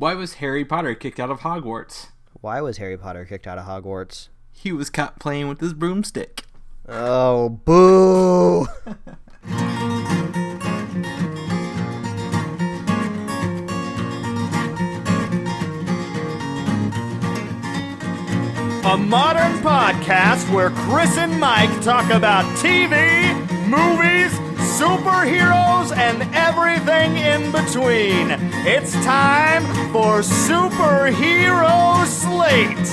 Why was Harry Potter kicked out of Hogwarts? Why was Harry Potter kicked out of Hogwarts? He was caught playing with his broomstick. Oh, boo! A modern podcast where Chris and Mike talk about TV, movies, superheroes, and everything in between. It's time for Superhero Slate.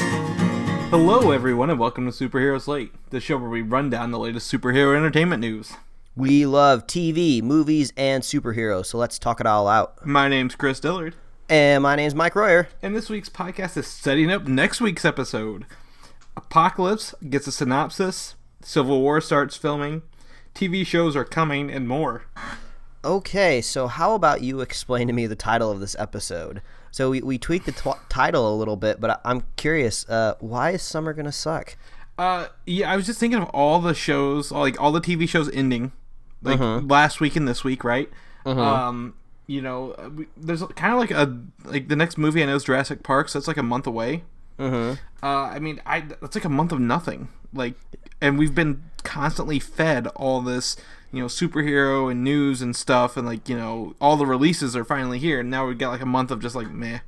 Hello, everyone, and welcome to Superhero Slate, the show where we run down the latest superhero entertainment news. We love TV, movies, and superheroes, so let's talk it all out. My name's Chris Dillard. And my name's Mike Royer. And this week's podcast is setting up next week's episode. Apocalypse gets a synopsis, Civil War starts filming, TV shows are coming, and more. Okay, so how about you explain to me the title of this episode? So we tweaked the title a little bit, but I'm curious, why is summer gonna suck? Yeah, I was just thinking of all the shows, like all the TV shows ending, like last week and this week, right? You know, there's kind of like the next movie I know is Jurassic Park, so it's like a month away. I mean, that's like a month of nothing. Like, and we've been constantly fed all this, you know, superhero and news and stuff, and like, you know, all the releases are finally here, and now we've got like a month of just like meh.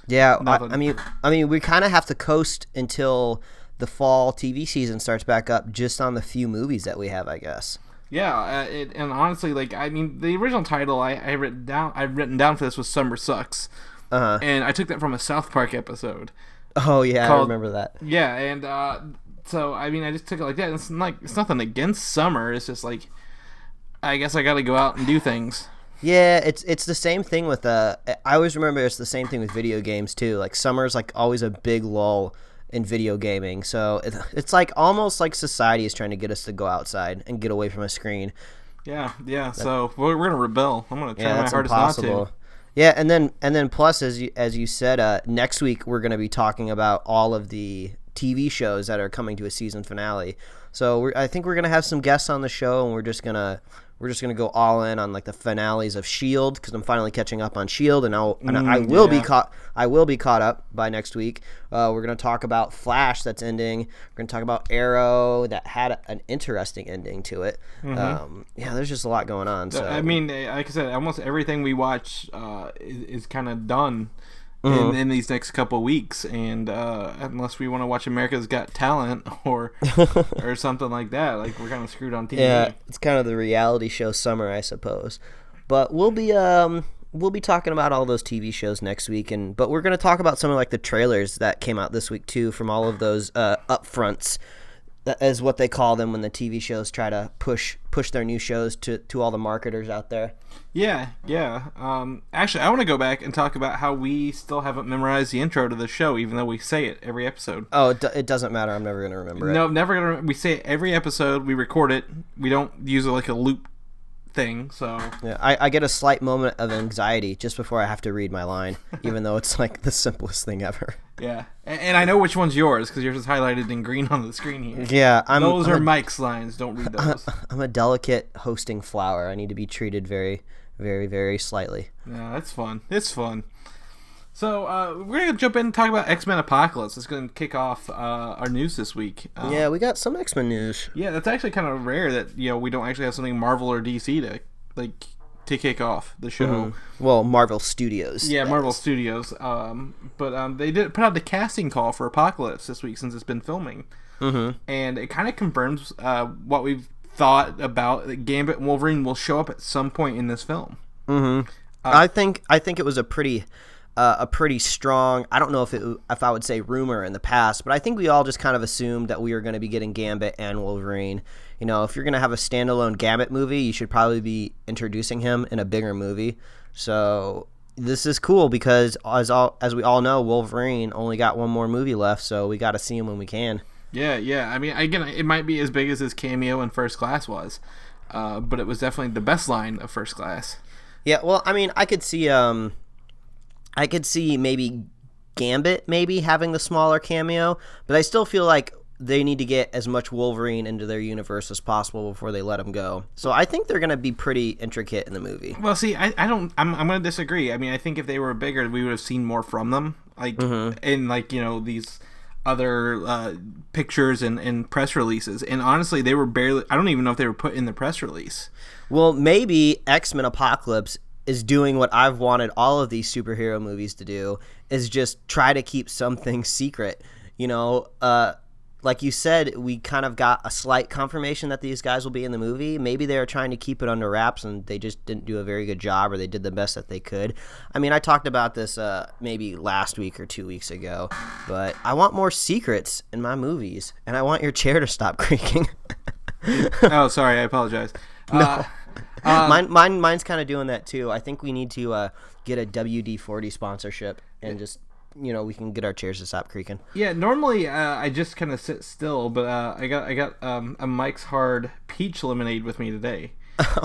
Yeah, I mean, we kind of have to coast until the fall TV season starts back up, just on the few movies that we have, I guess. Yeah, and honestly, like, I mean, the original title I've written down for this was "Summer Sucks," and I took that from a South Park episode. Oh yeah, I remember that. Yeah, and so I mean, I just took it like that. It's nothing against summer. It's just like, I guess I got to go out and do things. Yeah, it's the same thing with I always remember it's the same thing with video games too. Like summer's like always a big lull in video gaming, so it's like almost like society is trying to get us to go outside and get away from a screen. Yeah. So we're gonna rebel. I'm gonna try my hardest impossible. not to. Yeah, and then plus, as you said, next week we're gonna be talking about all of the TV shows that are coming to a season finale. So I think we're gonna have some guests on the show, and we're just gonna go all in on like the finales of S.H.I.E.L.D. because I'm finally catching up on S.H.I.E.L.D. and I will be caught up by next week. We're gonna talk about Flash that's ending. We're gonna talk about Arrow that had an interesting ending to it. Yeah, there's just a lot going on. So I mean, like I said, almost everything we watch is kind of done in these next couple of weeks, and unless we want to watch America's Got Talent or something like that, like we're kind of screwed on TV. Yeah, it's kind of the reality show summer, I suppose. But we'll be talking about all those TV shows next week, but we're gonna talk about some of like the trailers that came out this week too, from all of those upfronts. That is what they call them when the TV shows try to push their new shows to all the marketers out there. Yeah. Actually, I want to go back and talk about how we still haven't memorized the intro to the show, even though we say it every episode. Oh, it doesn't matter. I'm never going to remember it. No, never going to. We say it every episode. We record it. We don't use it like a loop thing, so... Yeah, I get a slight moment of anxiety just before I have to read my line, even though it's like the simplest thing ever. Yeah, and I know which one's yours, because yours is highlighted in green on the screen here. Yeah, those are Mike's lines. Don't read those. I'm a delicate hosting flower. I need to be treated very, very, very slightly. Yeah, that's fun. It's fun. So we're going to jump in and talk about X-Men Apocalypse. It's going to kick off our news this week. Yeah, we got some X-Men news. Yeah, that's actually kind of rare that, you know, we don't actually have something Marvel or DC to kick off the show. Well, Marvel Studios. Yeah, Marvel Studios. But they did put out the casting call for Apocalypse this week since it's been filming. And it kind of confirms what we've thought about that Gambit and Wolverine will show up at some point in this film. I think it was a pretty strong, I don't know if I would say rumor in the past, but I think we all just kind of assumed that we were going to be getting Gambit and Wolverine. You know, if you're going to have a standalone Gambit movie, you should probably be introducing him in a bigger movie. So this is cool because as we all know, Wolverine only got one more movie left, so we got to see him when we can. Yeah. I mean, again, it might be as big as his cameo in First Class was, but it was definitely the best line of First Class. Yeah, well, I mean, I could see maybe Gambit maybe having the smaller cameo, but I still feel like they need to get as much Wolverine into their universe as possible before they let him go. So I think they're going to be pretty intricate in the movie. Well, see, I'm going to disagree. I mean, I think if they were bigger, we would have seen more from them. Like, in, like, you know, these other pictures and press releases. And honestly, they were barely, I don't even know if they were put in the press release. Well, maybe X-Men Apocalypse is doing what I've wanted all of these superhero movies to do, is just try to keep something secret. You know, like you said, we kind of got a slight confirmation that these guys will be in the movie. Maybe they were trying to keep it under wraps and they just didn't do a very good job, or they did the best that they could. I mean, I talked about this maybe last week or 2 weeks ago, but I want more secrets in my movies, and I want your chair to stop creaking. Oh, sorry, I apologize. No. Mine's kind of doing that too. I think we need to get a WD-40 sponsorship and just, you know, we can get our chairs to stop creaking. Yeah, normally I just kind of sit still, but I got a Mike's Hard peach lemonade with me today.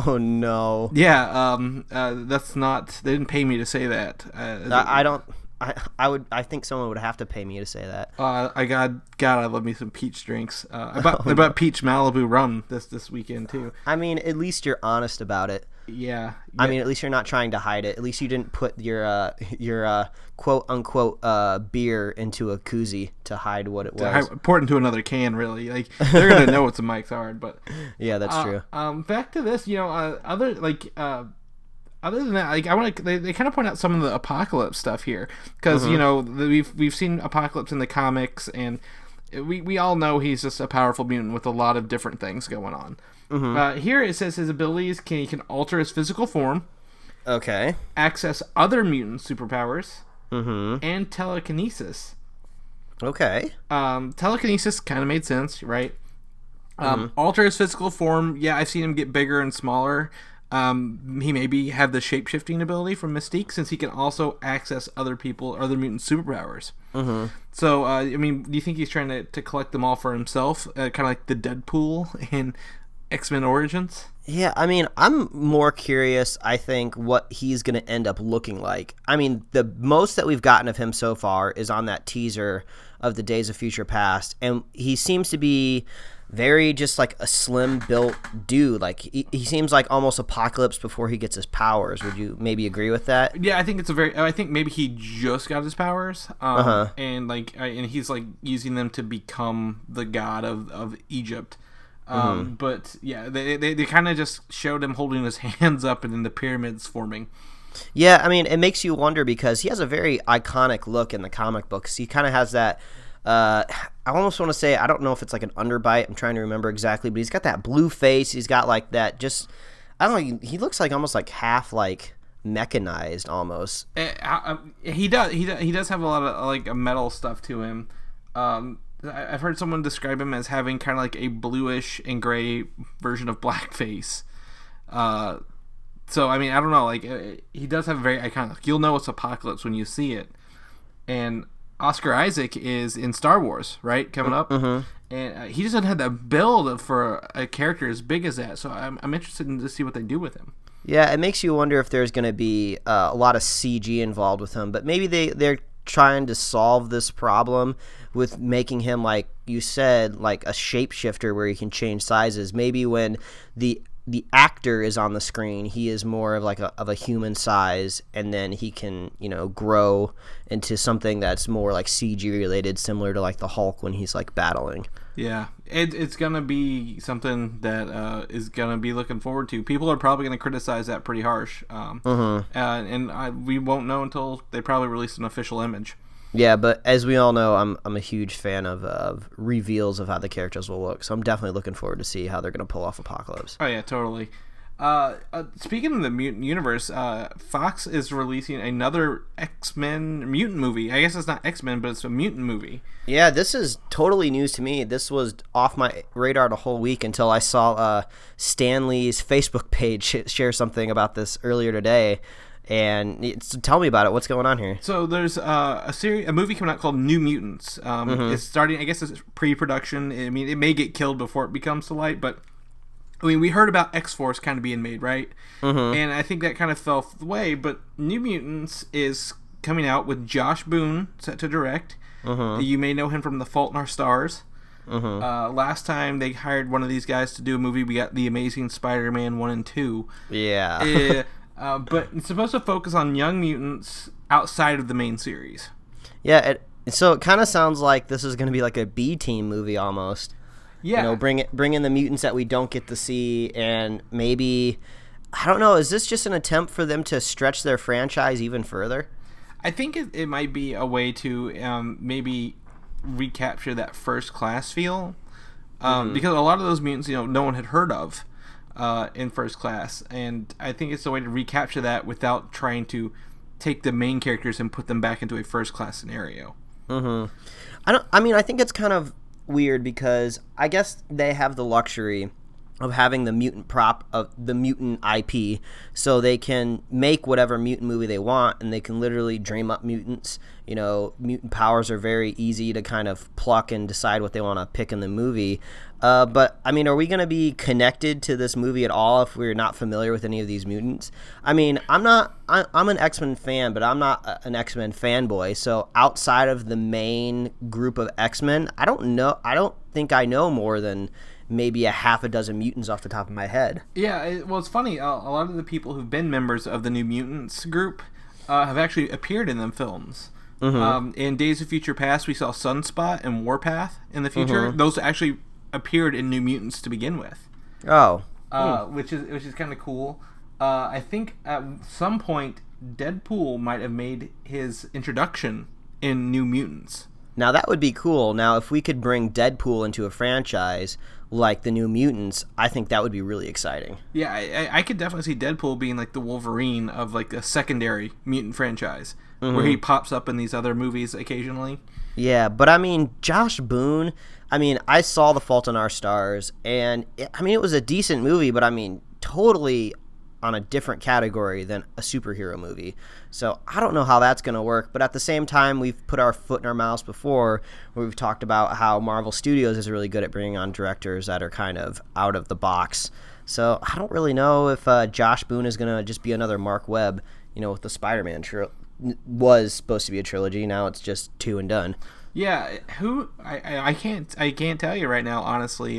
Oh no. Yeah, that's not. They didn't pay me to say that. I don't. I think someone would have to pay me to say that. I love me some peach drinks. I bought peach Malibu rum this weekend too. I mean, at least you're honest about it. Yeah. I mean, at least you're not trying to hide it. At least you didn't put your quote unquote beer into a koozie to hide what it was. I poured into another can, really. Like, they're gonna know it's a Mike's Hard, but yeah, that's true. Back to this, you know, other than that, like, I want to. They kind of point out some of the Apocalypse stuff here, because you know, we've seen Apocalypse in the comics, and we all know he's just a powerful mutant with a lot of different things going on. Here it says his abilities he can alter his physical form, okay, access other mutant superpowers, and telekinesis. Okay. Telekinesis kind of made sense, right? Alter his physical form. Yeah, I've seen him get bigger and smaller. He maybe have the shape-shifting ability from Mystique, since he can also access other mutant superpowers. So, I mean, do you think he's trying to collect them all for himself? Kind of like the Deadpool in X-Men Origins? Yeah, I mean, I'm more curious, I think, what he's going to end up looking like. I mean, the most that we've gotten of him so far is on that teaser of the Days of Future Past, and he seems to be very just like a slim built dude. Like he seems like almost Apocalypse before he gets his powers. Would you maybe agree with that? Yeah, I think I think maybe he just got his powers, and and he's like using them to become the god of Egypt. But yeah, they kind of just showed him holding his hands up and then the pyramids forming. Yeah, I mean, it makes you wonder because he has a very iconic look in the comic books. He kind of has that. I almost want to say, I don't know if it's like an underbite. I'm trying to remember exactly, but he's got that blue face. He's got like that. Just I don't know. He looks like almost like half like mechanized almost. He does have a lot of like metal stuff to him. I've heard someone describe him as having kind of like a bluish and gray version of blackface. So I mean, I don't know. Like he does have a very iconic. You'll know it's Apocalypse when you see it. And Oscar Isaac is in Star Wars, right? Coming up, and he doesn't have that build for a character as big as that. So I'm interested to see what they do with him. Yeah, it makes you wonder if there's going to be a lot of CG involved with him, but maybe they're trying to solve this problem with making him, like you said, like a shapeshifter where he can change sizes. Maybe when the actor is on the screen, he is more of like a human size, and then he can, you know, grow into something that's more like CG related, similar to like the Hulk when he's like battling. Yeah, it's gonna be something that is gonna be looking forward to. People are probably gonna criticize that pretty harsh, and we won't know until they probably release an official image. Yeah, but as we all know, I'm a huge fan of reveals of how the characters will look. So I'm definitely looking forward to see how they're going to pull off Apocalypse. Oh yeah, totally. Speaking of the mutant universe, Fox is releasing another X-Men mutant movie. I guess it's not X-Men, but it's a mutant movie. Yeah, this is totally news to me. This was off my radar the whole week until I saw Stan Lee's Facebook page share something about this earlier today. And tell me about it. What's going on here? So there's a movie coming out called New Mutants. It's starting. I guess it's pre-production. I mean, it may get killed before it becomes to light, but I mean, we heard about X-Force kind of being made, right? And I think that kind of fell away. But New Mutants is coming out with Josh Boone set to direct. You may know him from The Fault in Our Stars. Last time they hired one of these guys to do a movie, we got The Amazing Spider-Man 1 and 2. Yeah. But it's supposed to focus on Young Mutants outside of the main series. Yeah, so it kind of sounds like this is going to be like a B-team movie almost. Yeah. Bring in the mutants that we don't get to see, and maybe, I don't know, is this just an attempt for them to stretch their franchise even further? I think it might be a way to maybe recapture that First Class feel. Because a lot of those mutants, no one had heard of in First Class, and I think it's a way to recapture that without trying to take the main characters and put them back into a First Class scenario. I think it's kind of weird because I guess they have the luxury of having the mutant prop of the mutant IP, so they can make whatever mutant movie they want, and they can literally dream up mutants. Mutant powers are very easy to kind of pluck and decide what they want to pick in the movie. But are we going to be connected to this movie at all if we're not familiar with any of these mutants? I'm an X-Men fan, but I'm not an X-Men fanboy. So outside of the main group of X-Men, I don't think I know more than maybe a half a dozen mutants off the top of my head. Yeah, it's funny. A lot of the people who've been members of the New Mutants group have actually appeared in them films. In Days of Future Past, we saw Sunspot and Warpath in the future. Those actually appeared in New Mutants to begin with. Which is kind of cool. I think at some point Deadpool might have made his introduction in New Mutants. Now that would be cool. Now if we could bring Deadpool into a franchise like the New Mutants, I think that would be really exciting. Yeah, I could definitely see Deadpool being like the Wolverine of like a secondary mutant franchise, where he pops up in these other movies occasionally. Yeah, but Josh Boone, I saw The Fault in Our Stars, and it was a decent movie, but totally on a different category than a superhero movie. So I don't know how that's going to work, but at the same time, we've put our foot in our mouths before, where we've talked about how Marvel Studios is really good at bringing on directors that are kind of out of the box. So I don't really know if Josh Boone is going to just be another Mark Webb, with the Spider-Man was supposed to be a trilogy. Now it's just 2 and done. Yeah, I can't tell you right now, honestly.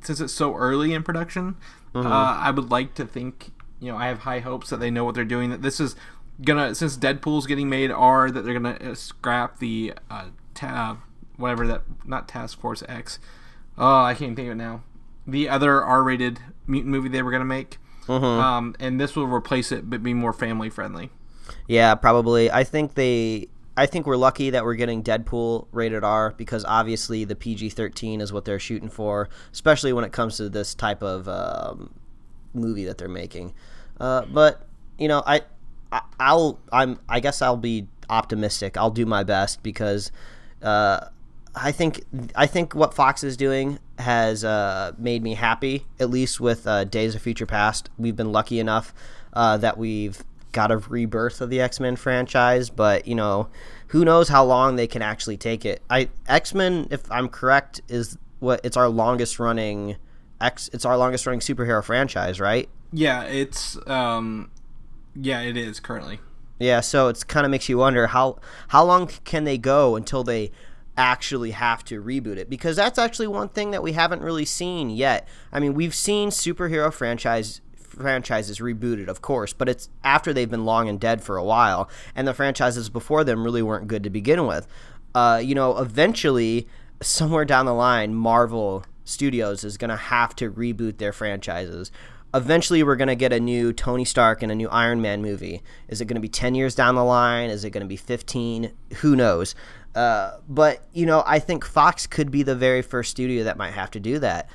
Since it's so early in production, I would like to think, I have high hopes that they know what they're doing. That this is since Deadpool's getting made, that they're gonna scrap the not Task Force X. Oh, I can't think of it now. The other R-rated mutant movie they were gonna make, and this will replace it, but be more family friendly. Yeah, probably. I think we're lucky that we're getting Deadpool rated R, because obviously the PG-13 is what they're shooting for, especially when it comes to this type of movie that they're making. But I guess I'll be optimistic. I'll do my best, because I think what Fox is doing has made me happy. At least with Days of Future Past, we've been lucky enough that we've got a rebirth of the X-Men franchise, but who knows how long they can actually take it. X-Men, if I'm correct, it's our longest running superhero franchise, right? Yeah, it is currently. Yeah, so it kind of makes you wonder how long can they go until they actually have to reboot it, because that's actually one thing that we haven't really seen yet. We've seen superhero franchises rebooted, of course, but it's after they've been long and dead for a while, and the franchises before them really weren't good to begin with. Eventually, somewhere down the line, Marvel Studios is going to have to reboot their franchises. Eventually, we're going to get a new Tony Stark and a new Iron Man movie. Is it going to be 10 years down the line? Is it going to be 15? Who knows? But I think Fox could be the very first studio that might have to do that.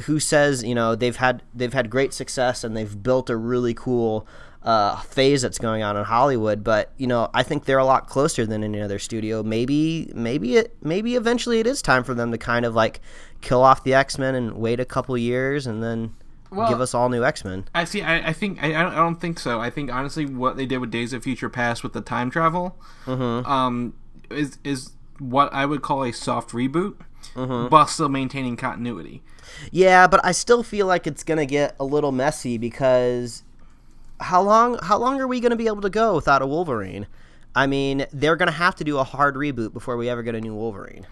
Who says, they've had great success and they've built a really cool phase that's going on in Hollywood, but I think they're a lot closer than any other studio. Maybe eventually it is time for them to kind of like kill off the X-Men and wait a couple years and then give us all new X-Men. I don't think so. I think honestly what they did with Days of Future Past with the time travel is what I would call a soft reboot, while still maintaining continuity. Yeah, but I still feel like it's gonna get a little messy, because how long are we gonna be able to go without a Wolverine? I mean, they're going to have to do a hard reboot before we ever get a new Wolverine.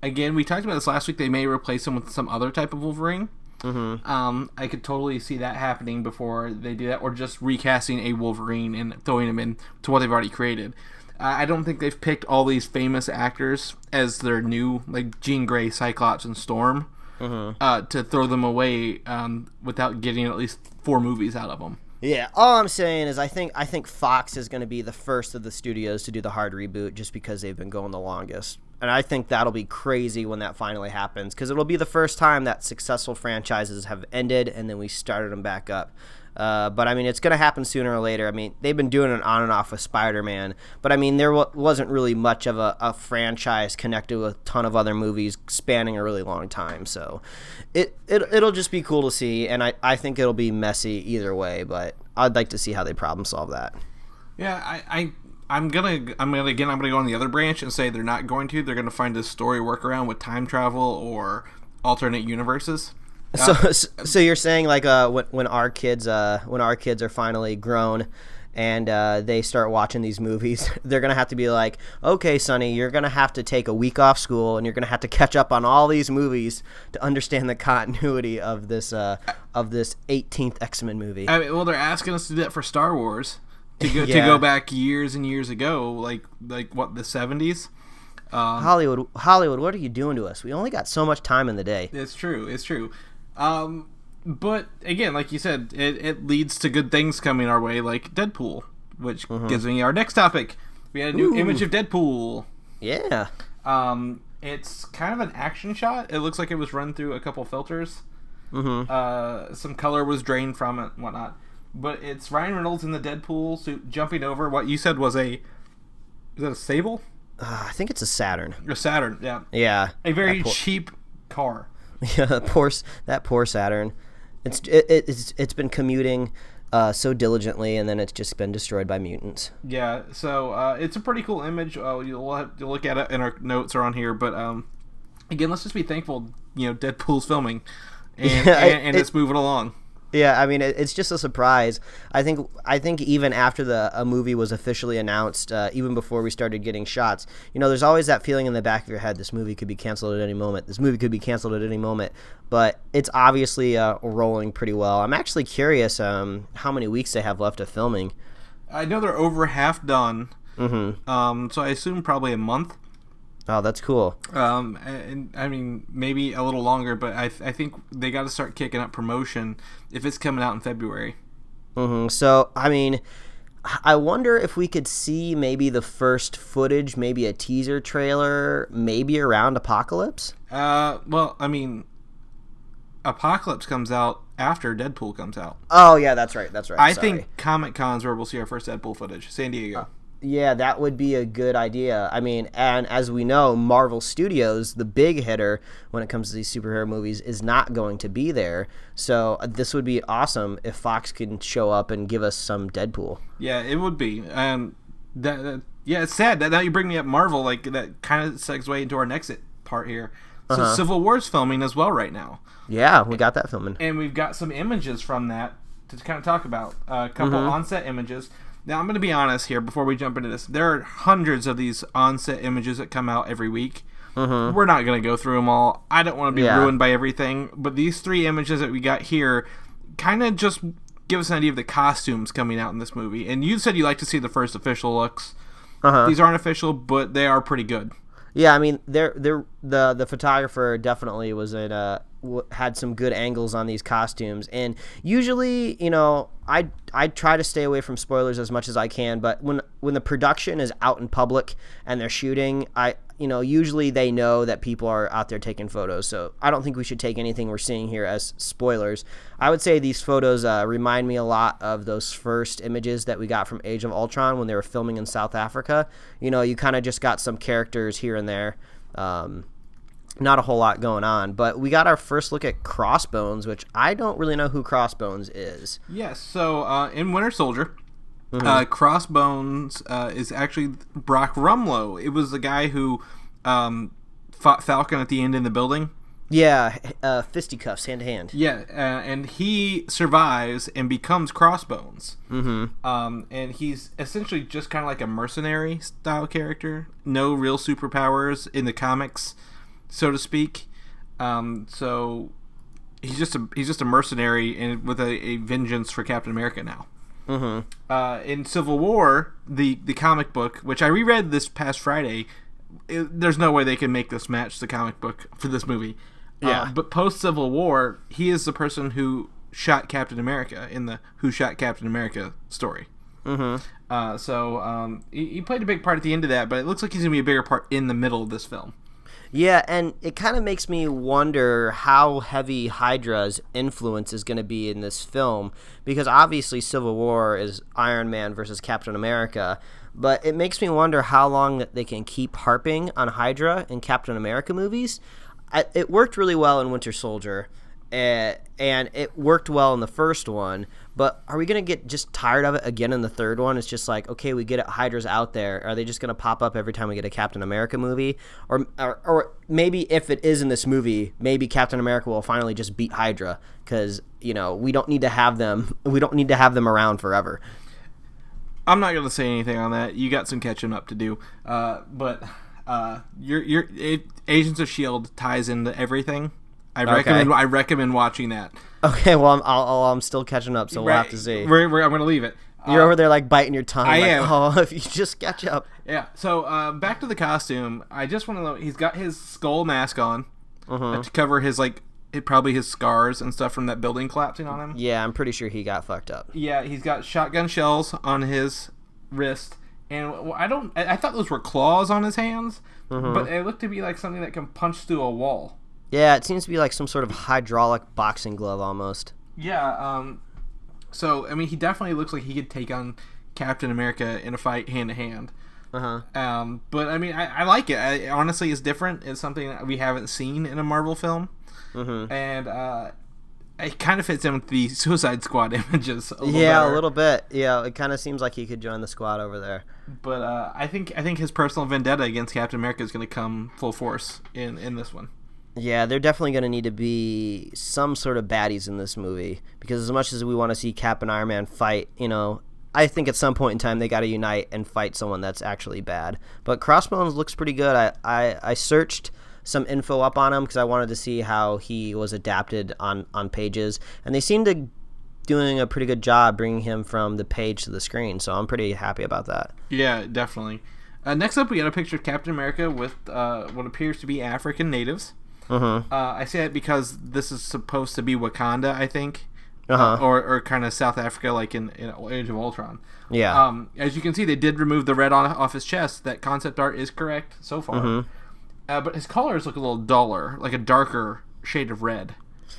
Again, we talked about this last week. They may replace him with some other type of Wolverine. I could totally see that happening before they do that, or just recasting a Wolverine and throwing him in to what they've already created. I don't think they've picked all these famous actors as their new, like Jean Grey, Cyclops, and Storm, to throw them away without getting at least 4 movies out of them. Yeah, all I'm saying is I think Fox is going to be the first of the studios to do the hard reboot just because they've been going the longest. And I think that'll be crazy when that finally happens, because it'll be the first time that successful franchises have ended and then we started them back up. But, I mean, it's going to happen sooner or later. I mean, they've been doing it on and off with Spider-Man. But, I mean, there wasn't really much of a franchise connected with a ton of other movies spanning a really long time. So it'll just be cool to see. And I think it'll be messy either way. But I'd like to see how they problem solve that. Yeah, I'm gonna go on the other branch and say they're not going to. They're gonna find a story workaround with time travel or alternate universes. So you're saying like when our kids are finally grown and they start watching these movies, they're gonna have to be like, okay, Sonny, you're gonna have to take a week off school and you're gonna have to catch up on all these movies to understand the continuity of this 18th X-Men movie. I mean, well, they're asking us to do that for Star Wars. To go back years and years ago, like what, the 70s? Hollywood, what are you doing to us? We only got so much time in the day. It's true. But again, like you said, it leads to good things coming our way, like Deadpool, which gives me our next topic. We had a new image of Deadpool. Yeah. It's kind of an action shot. It looks like it was run through a couple filters. Some color was drained from it and whatnot. But it's Ryan Reynolds in the Deadpool suit jumping over what you said was is that a Sable? I think it's a Saturn. A Saturn, yeah. Yeah. A very cheap car. Yeah, that poor Saturn. It's been commuting so diligently, and then it's just been destroyed by mutants. Yeah, so it's a pretty cool image. You'll look at it in our notes or on here, but again, let's just be thankful. Deadpool's filming, and it's moving along. Yeah, I mean, it's just a surprise. I think even after a movie was officially announced, even before we started getting shots, there's always that feeling in the back of your head, this movie could be canceled at any moment. This movie could be canceled at any moment. But it's obviously rolling pretty well. I'm actually curious how many weeks they have left of filming. I know they're over half done. So I assume probably a month. Oh, that's cool. And I mean, maybe a little longer, but I think they got to start kicking up promotion if it's coming out in February. So, I mean, I wonder if we could see maybe the first footage, maybe a teaser trailer, maybe around Apocalypse? Well, I mean, Apocalypse comes out after Deadpool comes out. Oh, yeah, that's right. I think Comic-Con's where we'll see our first Deadpool footage. San Diego. Yeah, that would be a good idea. I mean, and as we know, Marvel Studios, the big hitter when it comes to these superhero movies, is not going to be there. So this would be awesome if Fox can show up and give us some Deadpool. Yeah, it would be. It's sad that now you bring me up Marvel. Like that kind of segues into our next part here. So Civil War's filming as well right now. Yeah, we got that filming, and we've got some images from that to kind of talk about. A couple on-set images. Now, I'm going to be honest here before we jump into this. There are hundreds of these on-set images that come out every week. We're not going to go through them all. I don't want to be ruined by everything. But these 3 images that we got here kind of just give us an idea of the costumes coming out in this movie. And you said you like to see the first official looks. These aren't official, but they are pretty good. Yeah, I mean, the photographer definitely was had some good angles on these costumes, and usually, I try to stay away from spoilers as much as I can. But when the production is out in public and they're shooting, usually they know that people are out there taking photos. So I don't think we should take anything we're seeing here as spoilers. I would say these photos remind me a lot of those first images that we got from Age of Ultron when they were filming in South Africa. You kind of just got some characters here and there. Not a whole lot going on, but we got our first look at Crossbones, which I don't really know who Crossbones is. Yes, so in Winter Soldier, Crossbones is actually Brock Rumlow. It was the guy who fought Falcon at the end in the building. Yeah, fisticuffs, hand to hand. Yeah, and he survives and becomes Crossbones. And he's essentially just kind of like a mercenary style character. No real superpowers in the comics, so to speak. So he's just a mercenary and with a vengeance for Captain America now. In Civil War, the comic book, which I reread this past Friday, there's no way they can make this match the comic book for this movie. Yeah. But post Civil War, he is the person who shot Captain America in the Who Shot Captain America story. So he played a big part at the end of that, but it looks like he's going to be a bigger part in the middle of this film. Yeah, and it kind of makes me wonder how heavy Hydra's influence is going to be in this film, because obviously Civil War is Iron Man versus Captain America, but it makes me wonder how long that they can keep harping on Hydra in Captain America movies. It worked really well in Winter Soldier, and it worked well in the first one, but are we going to get just tired of it again in the third one? It's just like, okay, we get it, Hydra's out there. Are they just going to pop up every time we get a Captain America movie? Or maybe if it is in this movie, maybe Captain America will finally just beat Hydra, because, we don't need to have them around forever. I'm not going to say anything on that. You got some catching up to do. But your Agents of S.H.I.E.L.D. ties into everything. I recommend watching that. Okay, well, I'm still catching up, so we'll have to see. I'm going to leave it. You're over there like biting your tongue. I am. Oh, if you just catch up. Yeah. So back to the costume. I just want to know. He's got his skull mask on to cover his probably his scars and stuff from that building collapsing on him. Yeah, I'm pretty sure he got fucked up. Yeah, he's got shotgun shells on his wrist, and I thought those were claws on his hands, but it looked to be like something that can punch through a wall. Yeah, it seems to be like some sort of hydraulic boxing glove almost. Yeah, so, I mean, he definitely looks like he could take on Captain America in a fight hand-to-hand. But, I mean, I like it. Honestly, it's different. It's something that we haven't seen in a Marvel film. And it kind of fits in with the Suicide Squad images a little bit. Yeah, it kind of seems like he could join the squad over there. But I think his personal vendetta against Captain America is going to come full force in this one. Yeah, they're definitely going to need to be some sort of baddies in this movie, because as much as we want to see Cap and Iron Man fight, I think at some point in time they got to unite and fight someone that's actually bad. But Crossbones looks pretty good. I searched some info up on him because I wanted to see how he was adapted on pages, and they seem to doing a pretty good job bringing him from the page to the screen, so I'm pretty happy about that. Yeah, definitely. Next up, we got a picture of Captain America with what appears to be African natives. I say that because this is supposed to be Wakanda, I think, or kind of South Africa, like in Age of Ultron. Yeah. As you can see, they did remove the red off his chest. That concept art is correct so far. But his colors look a little duller, like a darker shade of red.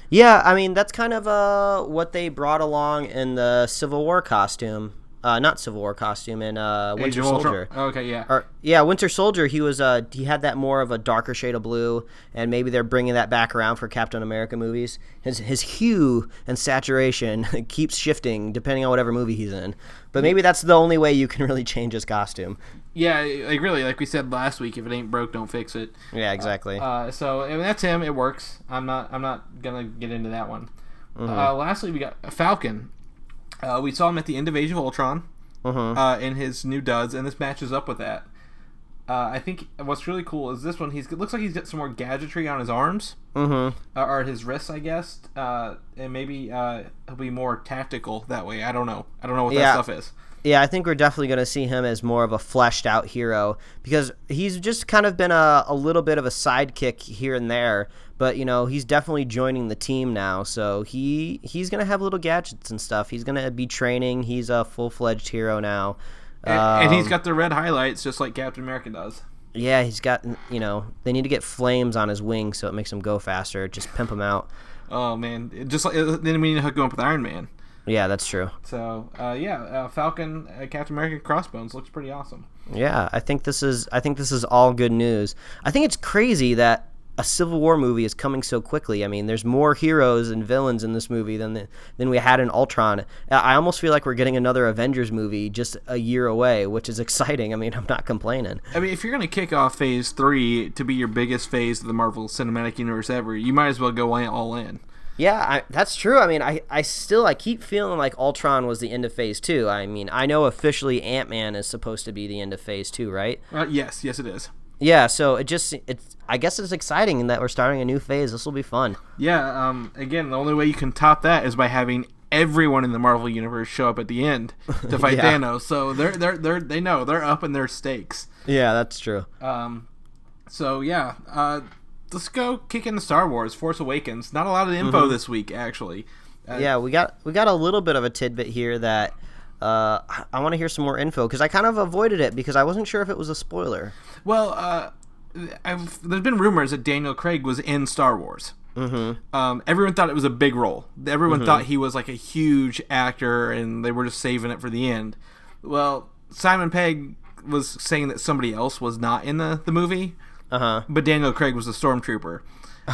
Yeah, I mean, that's kind of what they brought along in the Civil War costume. Not Civil War costume, in Winter Soldier. Okay, yeah. Winter Soldier, he had that more of a darker shade of blue, and maybe they're bringing that back around for Captain America movies. His hue and saturation keeps shifting depending on whatever movie he's in. But maybe that's the only way you can really change his costume. Yeah, like we said last week, if it ain't broke, don't fix it. Yeah, exactly. So I mean, that's him. It works. I'm not gonna get into that one. Lastly, we got Falcon. We saw him at the end of Age of Ultron in his new duds, and this matches up with that. I think what's really cool is this one. It looks like he's got some more gadgetry on his arms, or his wrists, I guess, and maybe he'll be more tactical that way. I don't know what that stuff is. Yeah, I think we're definitely going to see him as more of a fleshed-out hero, because he's just kind of been a little bit of a sidekick here and there, but, he's definitely joining the team now, so he's going to have little gadgets and stuff. He's going to be training. He's a full-fledged hero now. And he's got the red highlights just like Captain America does. Yeah, he's got, they need to get flames on his wings so it makes him go faster. Just pimp him out. Oh, man. Then we need to hook him up with Iron Man. Yeah, that's true. So, Falcon, Captain America, Crossbones looks pretty awesome. Yeah, I think this is all good news. I think it's crazy that a Civil War movie is coming so quickly. I mean, there's more heroes and villains in this movie than we had in Ultron. I almost feel like we're getting another Avengers movie just a year away, which is exciting. I mean, I'm not complaining. I mean, if you're going to kick off Phase 3 to be your biggest phase of the Marvel Cinematic Universe ever, you might as well go all in. Yeah, that's true. I mean, I keep feeling like Ultron was the end of Phase 2. I mean, I know officially Ant-Man is supposed to be the end of Phase 2, right? Yes, it is. Yeah, so I guess it's exciting in that we're starting a new phase. This will be fun. Yeah, again, the only way you can top that is by having everyone in the Marvel Universe show up at the end to fight Thanos. So they know they're up in their stakes. Yeah, that's true. So yeah, let's go kick into Star Wars: Force Awakens. Not a lot of info this week, actually. Yeah, we got a little bit of a tidbit here that I want to hear some more info because I kind of avoided it because I wasn't sure if it was a spoiler. Well, there's been rumors that Daniel Craig was in Star Wars. Mm-hmm. Everyone thought it was a big role. Everyone thought he was like a huge actor, and they were just saving it for the end. Well, Simon Pegg was saying that somebody else was not in the movie, but Daniel Craig was a stormtrooper.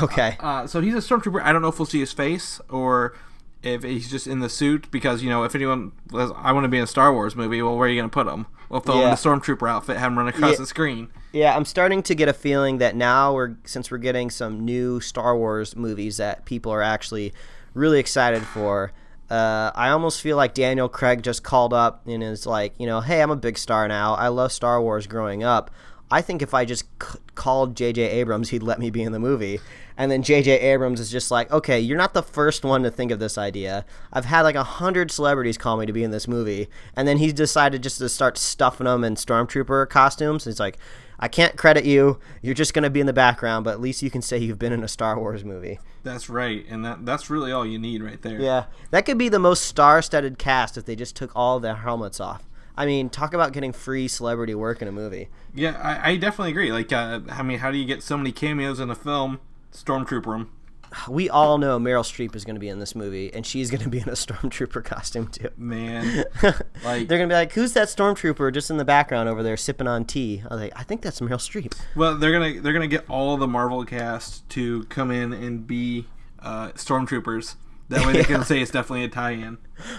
Okay. So he's a stormtrooper. I don't know if we'll see his face or if he's just in the suit, because, if anyone was, I want to be in a Star Wars movie, well, where are you going to put him? Well, throw him in a stormtrooper outfit, have him run across the screen. Yeah, I'm starting to get a feeling that now since we're getting some new Star Wars movies that people are actually really excited for, I almost feel like Daniel Craig just called up and is like, hey, I'm a big star now. I love Star Wars growing up. I think if I just called J.J. Abrams, he'd let me be in the movie. And then J.J. Abrams is just like, okay, you're not the first one to think of this idea. I've had like 100 celebrities call me to be in this movie. And then he decided just to start stuffing them in stormtrooper costumes. He's like, I can't credit you. You're just going to be in the background, but at least you can say you've been in a Star Wars movie. That's right. And that's really all you need right there. Yeah. That could be the most star-studded cast if they just took all their helmets off. I mean, talk about getting free celebrity work in a movie. Yeah, I definitely agree. Like, how do you get so many cameos in a film? Stormtrooper them. We all know Meryl Streep is going to be in this movie, and she's going to be in a stormtrooper costume too. Man, like they're going to be like, "Who's that stormtrooper just in the background over there sipping on tea?" I was like, "I think that's Meryl Streep." Well, they're gonna get all the Marvel cast to come in and be stormtroopers. That way they can say it's definitely a tie-in.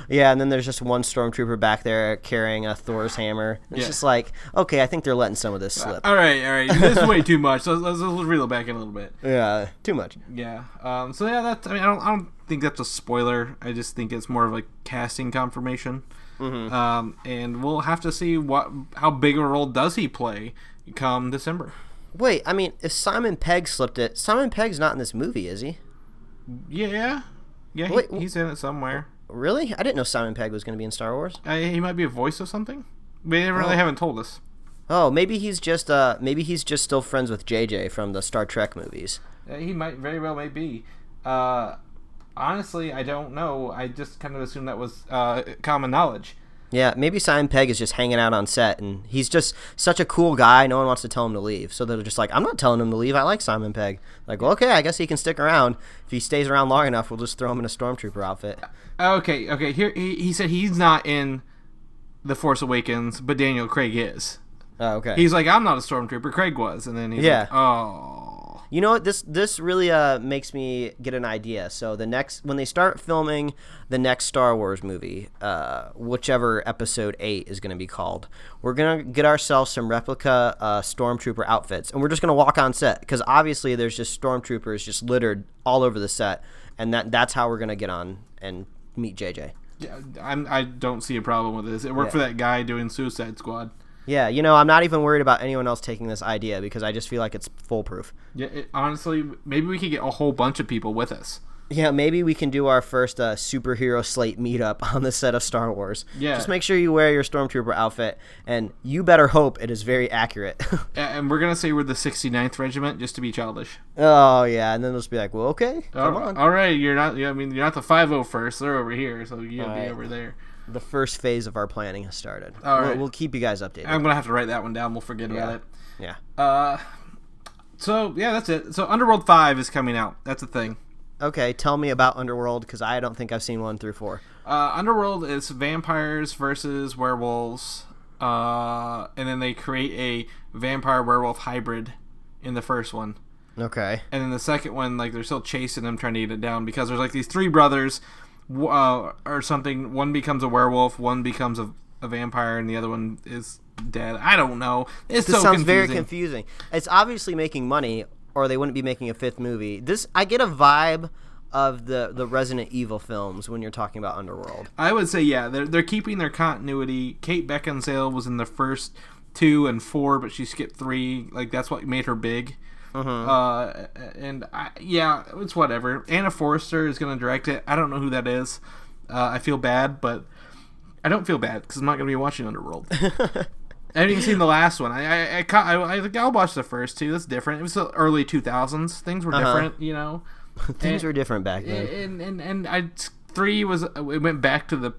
Yeah, and then there's just one stormtrooper back there carrying a Thor's hammer. It's just like, okay, I think they're letting some of this slip. All right. This is way too much. So let's reel it back in a little bit. Yeah, too much. Yeah. So yeah, that's. I don't think that's a spoiler. I just think it's more of a casting confirmation. Mm-hmm. And we'll have to see how big a role does he play come December. Wait, I mean, if Simon Pegg slipped it, Simon Pegg's not in this movie, is he? Yeah. Yeah, he's in it somewhere. Really? I didn't know Simon Pegg was going to be in Star Wars. He might be a voice of something. They really haven't told us. Oh, maybe he's just still friends with JJ from the Star Trek movies. He might very well may be. Honestly, I don't know. I just kind of assumed that was common knowledge. Yeah, maybe Simon Pegg is just hanging out on set, and he's just such a cool guy, no one wants to tell him to leave. So they're just like, I'm not telling him to leave, I like Simon Pegg. Like, well, okay, I guess he can stick around. If he stays around long enough, we'll just throw him in a stormtrooper outfit. Okay. Here he said he's not in The Force Awakens, but Daniel Craig is. Oh, okay. He's like, I'm not a stormtrooper, Craig was. And then he's like, oh. You know what? This really makes me get an idea. So when they start filming the next Star Wars movie, whichever Episode 8 is going to be called, we're going to get ourselves some replica stormtrooper outfits, and we're just going to walk on set because obviously there's just stormtroopers just littered all over the set, and that's how we're going to get on and meet JJ. Yeah, I don't see a problem with this. It worked for that guy doing Suicide Squad. Yeah, I'm not even worried about anyone else taking this idea because I just feel like it's foolproof. Yeah, honestly, maybe we could get a whole bunch of people with us. Yeah, maybe we can do our first Superhero Slate meetup on the set of Star Wars. Yeah. Just make sure you wear your Stormtrooper outfit, and you better hope it is very accurate. And we're going to say we're the 69th Regiment just to be childish. Oh, yeah, and then they'll just be like, well, okay, come on. All right, you're not the 501st. They're over here, so you got to be over there. The first phase of our planning has started. All right. We'll keep you guys updated. I'm going to have to write that one down. We'll forget about it. Yeah. So, yeah, that's it. So, Underworld 5 is coming out. That's a thing. Okay, tell me about Underworld, because I don't think I've seen 1 through 4. Underworld is vampires versus werewolves, and then they create a vampire-werewolf hybrid in the first one. Okay. And then the second one, like, they're still chasing him, trying to get it down, because there's, like, these three brothers, or something. One becomes a werewolf, one becomes a vampire, and the other one is dead. I don't know. This so sounds confusing. Very confusing. It's obviously making money, or they wouldn't be making a fifth movie. I get a vibe of the Resident Evil films when you're talking about Underworld. I would say, yeah, they're keeping their continuity. Kate Beckinsale was in the first 2 and 4, but she skipped 3. Like, that's what made her big. It's whatever. Anna Foerster is going to direct it. I don't know who that is. I feel bad, but I don't feel bad because I'm not going to be watching Underworld. I haven't even seen the last one. I'll watch the first 2. That's different. It was the early 2000s. Things were different, you know. Things were different back then. And 3 was, it went back to the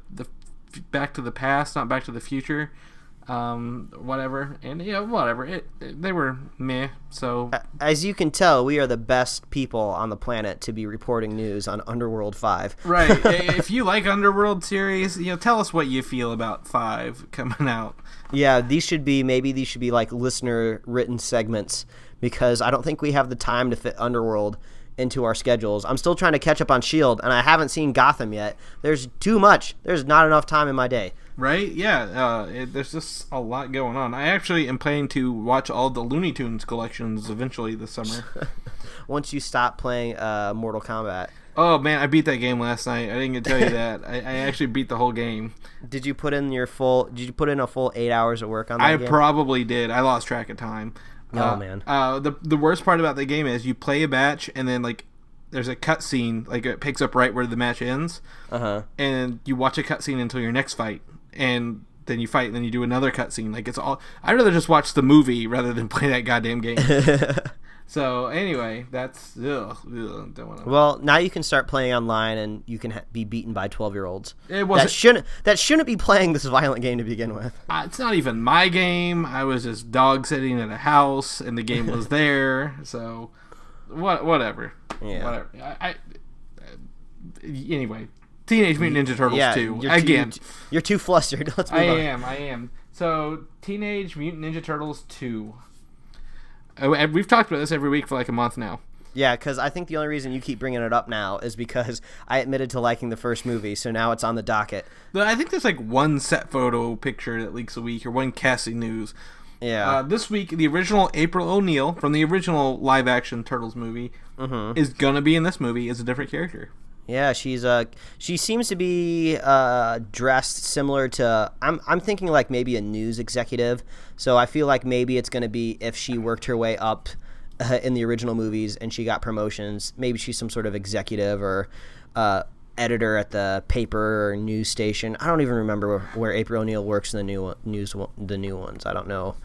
back to the past, not back to the future. Whatever. And whatever. They were meh. So as you can tell, we are the best people on the planet to be reporting news on Underworld 5. Right. If you like Underworld series, tell us what you feel about 5 coming out. Yeah, these should be like listener written segments, because I don't think we have the time to fit Underworld into our schedules. I'm still trying to catch up on S.H.I.E.L.D., and I haven't seen Gotham yet. There's too much. There's not enough time in my day. Right? Yeah. There's just a lot going on. I actually am planning to watch all the Looney Tunes collections eventually this summer. Once you stop playing Mortal Kombat. Oh, man, I beat that game last night. I didn't get to tell you that. I actually beat the whole game. Did you put in a full 8 hours of work on that game? I probably did. I lost track of time. Oh, man. The worst part about the game is you play a match, and then, like, there's a cutscene, like, it picks up right where the match ends. And you watch a cutscene until your next fight, and then you fight, and then you do another cutscene. Like, it's all... I'd rather just watch the movie rather than play that goddamn game. So, anyway, that's... don't wanna... Well, now you can start playing online, and you can be beaten by 12-year-olds. That shouldn't be playing this violent game to begin with. It's not even my game. I was just dog-sitting at a house, and the game was there, so... Whatever. Yeah. Whatever. Anyway, Teenage Mutant Ninja Turtles 2. You're too flustered. Let's move on. I am. So, Teenage Mutant Ninja Turtles 2. We've talked about this every week for like a month now. Yeah, because I think the only reason you keep bringing it up now is because I admitted to liking the first movie, so now it's on the docket. But I think there's like one set photo picture that leaks a week, or one casting news. Yeah. This week, the original April O'Neil from the original live-action Turtles movie is gonna be in this movie as a different character. Yeah, she seems to be dressed similar to... I'm thinking like maybe a news executive. So I feel like maybe it's gonna be if she worked her way up in the original movies and she got promotions. Maybe she's some sort of executive or editor at the paper or news station. I don't even remember where April O'Neil works in the new ones. I don't know.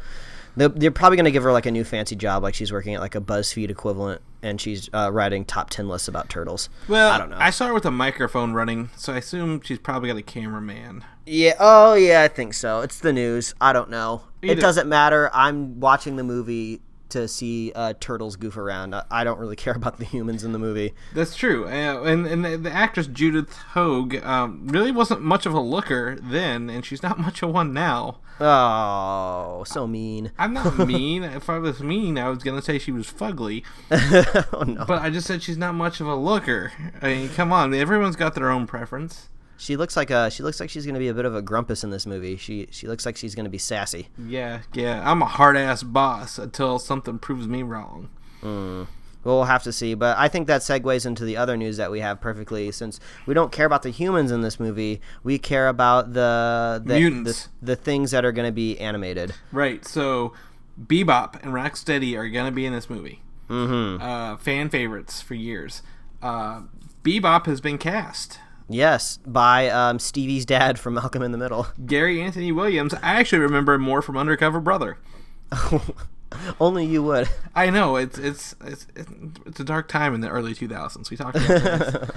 They're probably going to give her like a new fancy job, like she's working at like a BuzzFeed equivalent, and she's writing top 10 lists about turtles. Well, I don't know. I saw her with a microphone running, so I assume she's probably got a cameraman. Yeah. Oh, yeah. I think so. It's the news. I don't know. It doesn't matter. I'm watching the movie to see turtles goof around. I don't really care about the humans in the movie. That's true. And the actress Judith Hoag really wasn't much of a looker then, and she's not much of one now. Oh, so mean. I'm not mean. If I was mean, I was going to say she was fugly. Oh, no. But I just said she's not much of a looker. I mean, come on. Everyone's got their own preference. She looks like she's gonna be a bit of a grumpus in this movie. She looks like she's gonna be sassy. Yeah. I'm a hard ass boss until something proves me wrong. Well, we'll have to see. But I think that segues into the other news that we have perfectly. Since we don't care about the humans in this movie, we care about the mutants, the things that are gonna be animated. Right. So, Bebop and Rocksteady are gonna be in this movie. Fan favorites for years. Bebop has been cast. Yes, by Stevie's dad from Malcolm in the Middle. Gary Anthony Williams. I actually remember him more from Undercover Brother. Only you would. I know. It's a dark time in the early 2000s. We talked about this.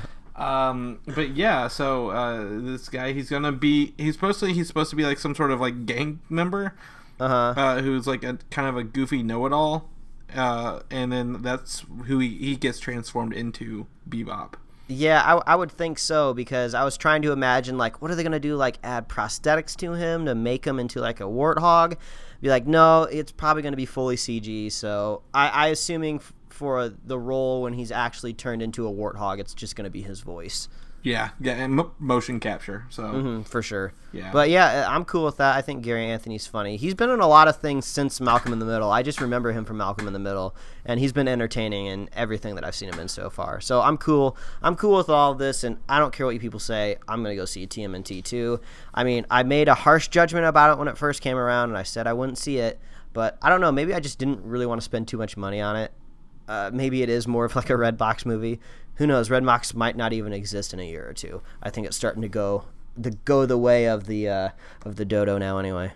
But yeah, so this guy, he's supposed to be like some sort of like gang member, who's like a kind of a goofy know-it-all, and then that's who he gets transformed into Bebop. Yeah, I would think so, because I was trying to imagine, like, what are they going to do, like, add prosthetics to him to make him into, like, a warthog? Be like, no, it's probably going to be fully CG, so I assuming for the role when he's actually turned into a warthog, it's just going to be his voice. Yeah, and motion capture. So for sure. Yeah, but yeah, I'm cool with that. I think Gary Anthony's funny. He's been in a lot of things since Malcolm in the Middle. I just remember him from Malcolm in the Middle, and he's been entertaining in everything that I've seen him in so far. So I'm cool. I'm cool with all of this, and I don't care what you people say. I'm gonna go see TMNT 2. I mean, I made a harsh judgment about it when it first came around, and I said I wouldn't see it. But I don't know. Maybe I just didn't really want to spend too much money on it. Maybe it is more of like a Redbox movie. Who knows? Redbox might not even exist in a year or two. I think it's starting to go the way of the dodo now. Anyway.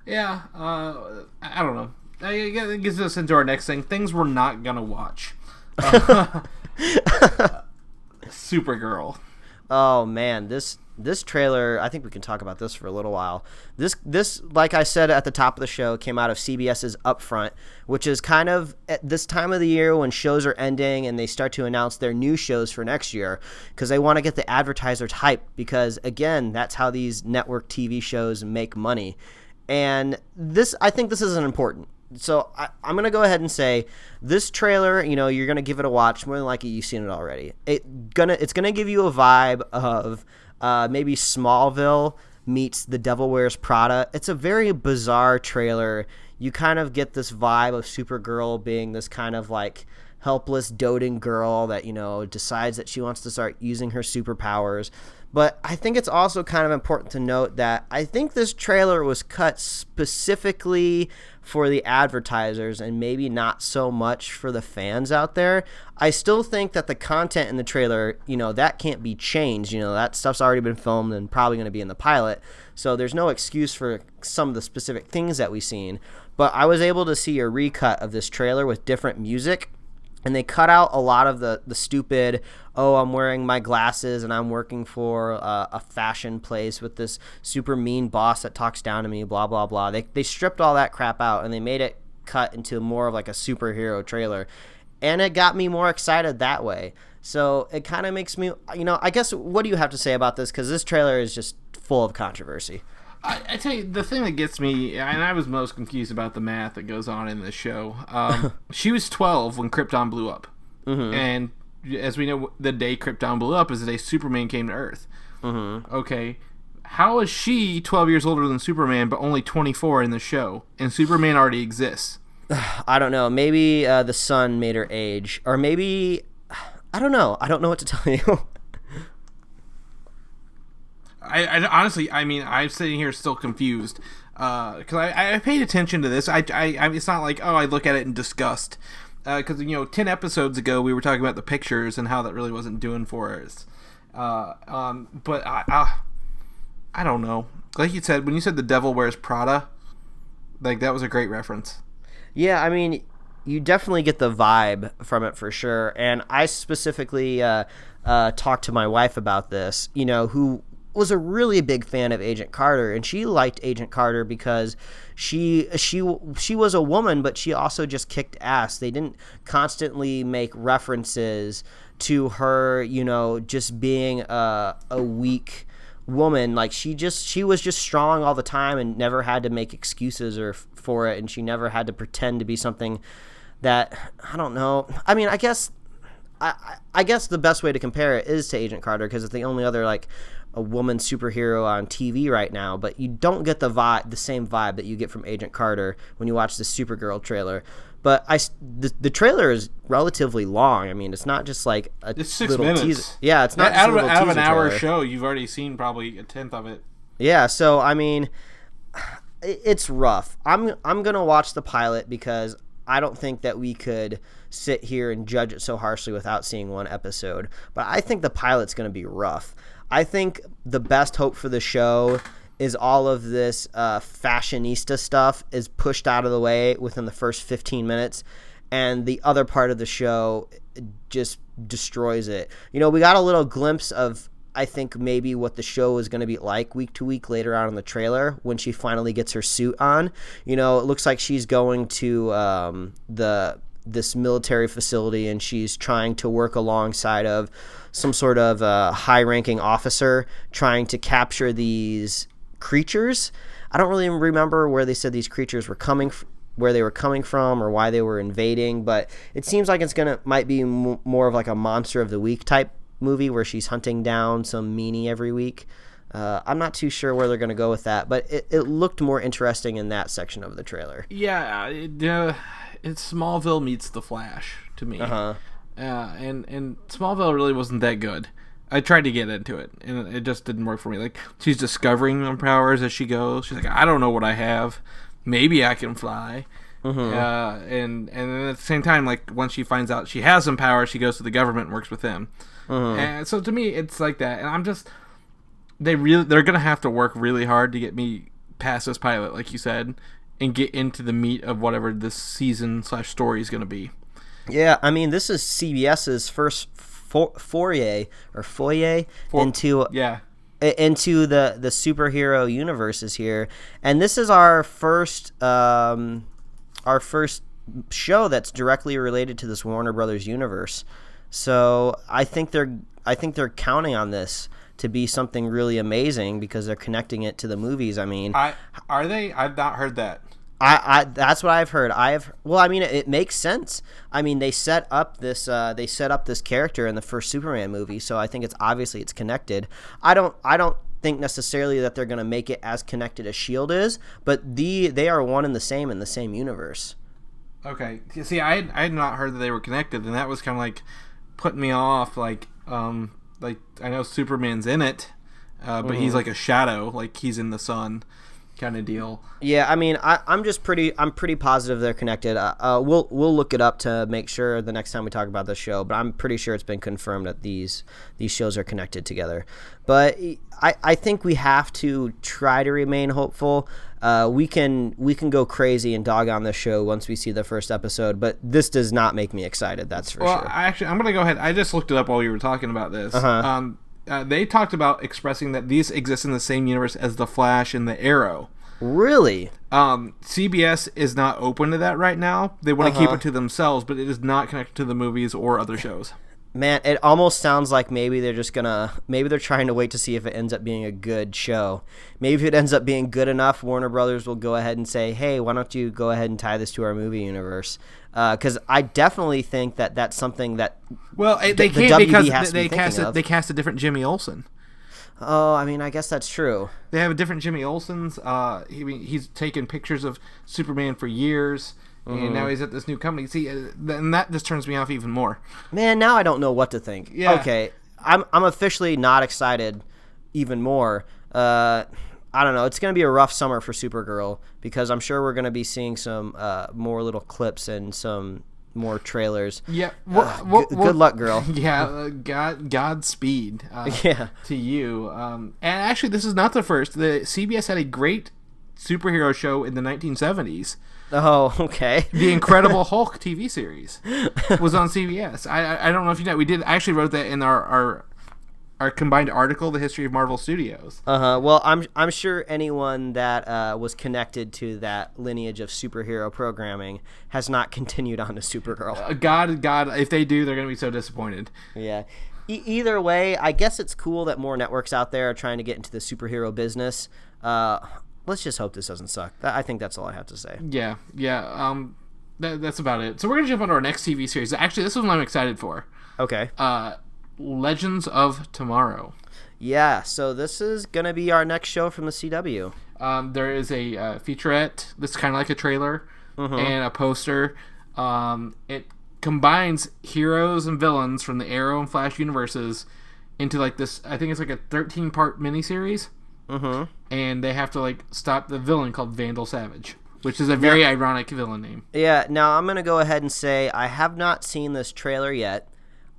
Yeah. I don't know. It gets us into our next thing. Things we're not gonna watch. Supergirl. Oh man, this trailer, I think we can talk about this for a little while. This, like I said at the top of the show, came out of CBS's Upfront, which is kind of at this time of the year when shows are ending and they start to announce their new shows for next year because they want to get the advertisers hyped because, again, that's how these network TV shows make money. And I think this isn't important. So I'm going to go ahead and say this trailer, you're going to give it a watch. More than likely you've seen it already. It's going to give you a vibe of maybe Smallville meets The Devil Wears Prada. It's a very bizarre trailer. You kind of get this vibe of Supergirl being this kind of like helpless, doting girl that, decides that she wants to start using her superpowers. But I think it's also kind of important to note that I think this trailer was cut specifically for the advertisers and maybe not so much for the fans out there. I still think that the content in the trailer, that can't be changed. That stuff's already been filmed and probably going to be in the pilot. So there's no excuse for some of the specific things that we've seen. But I was able to see a recut of this trailer with different music. And they cut out a lot of the stupid, I'm wearing my glasses and I'm working for a fashion place with this super mean boss that talks down to me, blah, blah, blah. They stripped all that crap out and they made it cut into more of like a superhero trailer. And it got me more excited that way. So it kind of makes me, I guess, what do you have to say about this? Because this trailer is just full of controversy. I tell you, the thing that gets me, and I was most confused about the math that goes on in this show, she was 12 when Krypton blew up. Mm-hmm. And as we know, the day Krypton blew up is the day Superman came to Earth. Mm-hmm. Okay, how is she 12 years older than Superman, but only 24 in the show? And Superman already exists. I don't know. Maybe the sun made her age. Or maybe, I don't know. I don't know what to tell you. I honestly, I'm sitting here still confused because I paid attention to this. I it's not like, I look at it in disgust because 10 episodes ago we were talking about the pictures and how that really wasn't doing for us. But I don't know. Like you said, when you said The Devil Wears Prada, like that was a great reference. Yeah, you definitely get the vibe from it for sure. And I specifically talked to my wife about this, who was a really big fan of Agent Carter, and she liked Agent Carter because she was a woman, but she also just kicked ass. They didn't constantly make references to her, just being a weak woman. Like she was just strong all the time and never had to make excuses for it, and she never had to pretend to be something that, I don't know. I guess the best way to compare it is to Agent Carter because it's the only other a woman superhero on TV right now, but you don't get the same vibe that you get from Agent Carter when you watch the Supergirl trailer. But the trailer is relatively long. It's not just like it's 6 little minutes. Teaser. Yeah, it's not out just a of an hour trailer. show. You've already seen probably a tenth of it. Yeah, so it's rough. I'm gonna watch the pilot because I don't think that we could sit here and judge it so harshly without seeing one episode. But I think the pilot's going to be rough. I think the best hope for the show is all of this fashionista stuff is pushed out of the way within the first 15 minutes, and the other part of the show just destroys it. We got a little glimpse of, I think, maybe what the show is going to be like week to week later on in the trailer when she finally gets her suit on. It looks like she's going to this military facility and she's trying to work alongside of some sort of high-ranking officer trying to capture these creatures. I don't really remember where they said these creatures were coming where they were coming from or why they were invading, but it seems like might be more of like a Monster of the Week type movie where she's hunting down some meanie every week. I'm not too sure where they're going to go with that, but it looked more interesting in that section of the trailer. Yeah, it's Smallville meets The Flash to me. And Smallville really wasn't that good. I tried to get into it, and it just didn't work for me. Like, she's discovering her powers as she goes. She's like, I don't know what I have. Maybe I can fly. And then at the same time, like, once she finds out she has some power, she goes to the government and works with them. And so to me, it's like that. And I'm just, they're gonna have to work really hard to get me past this pilot, like you said, and get into the meat of whatever this season/story is gonna be. Yeah, I mean, this is CBS's first foray into the superhero universes here, and this is our first show that's directly related to this Warner Brothers universe. So I think they're counting on this to be something really amazing because they're connecting it to the movies. I mean, are they? I've not heard that. That's what I've heard. It makes sense. I mean, they set up this character in the first Superman movie, so I think it's connected. I don't think necessarily that they're going to make it as connected as S.H.I.E.L.D. is, but they are one and the same in the same universe. Okay. See, I had not heard that they were connected, and that was kind of like putting me off. Like I know Superman's in it, but he's like a shadow, like he's in the sun. Kind of deal. Yeah, I mean, I'm pretty positive they're connected. We'll look it up to make sure the next time we talk about this show, but I'm pretty sure it's been confirmed that these shows are connected together. But I think we have to try to remain hopeful. We can go crazy and dog on this show once we see the first episode, but this does not make me excited. That's for sure. Well, actually, I'm gonna go ahead. I just looked it up while you were talking about this. They talked about expressing that these exist in the same universe as The Flash and the Arrow. Really? CBS is not open to that right now. They want to keep it to themselves, but it is not connected to the movies or other shows. Man, it almost sounds like maybe they're trying to wait to see if it ends up being a good show. Maybe if it ends up being good enough, Warner Brothers will go ahead and say, hey, why don't you go ahead and tie this to our movie universe? Because I definitely think that that's something that they can't because they cast a different Jimmy Olsen. Oh, I mean, I guess that's true. They have a different Jimmy Olsen's. He's taken pictures of Superman for years, and now he's at this new company. See, and that just turns me off even more. Man, now I don't know what to think. Yeah. Okay, I'm officially not excited even more. I don't know. It's going to be a rough summer for Supergirl because I'm sure we're going to be seeing some more little clips and some more trailers. Yeah. Good luck, girl. Yeah. Godspeed. To you. And actually, this is not the first. The CBS had a great superhero show in the 1970s. Oh, okay. The Incredible Hulk TV series was on CBS. I don't know if you know. I actually wrote that in our combined article, The History of Marvel Studios. Well, I'm sure anyone that was connected to that lineage of superhero programming has not continued on to Supergirl. God, if they do, they're going to be so disappointed. Yeah. Either way, I guess it's cool that more networks out there are trying to get into the superhero business. Let's just hope this doesn't suck. I think that's all I have to say. Yeah. That's about it. So we're going to jump on to our next TV series. Actually, this is one I'm excited for. Okay. Legends of Tomorrow. Yeah, so this is going to be our next show from the CW. There is a featurette that's kind of like a trailer and a poster. It combines heroes and villains from the Arrow and Flash universes into like this, I think it's like a 13-part miniseries. And they have to like stop the villain called Vandal Savage, which is a very ironic villain name. Yeah, now I'm going to go ahead and say I have not seen this trailer yet.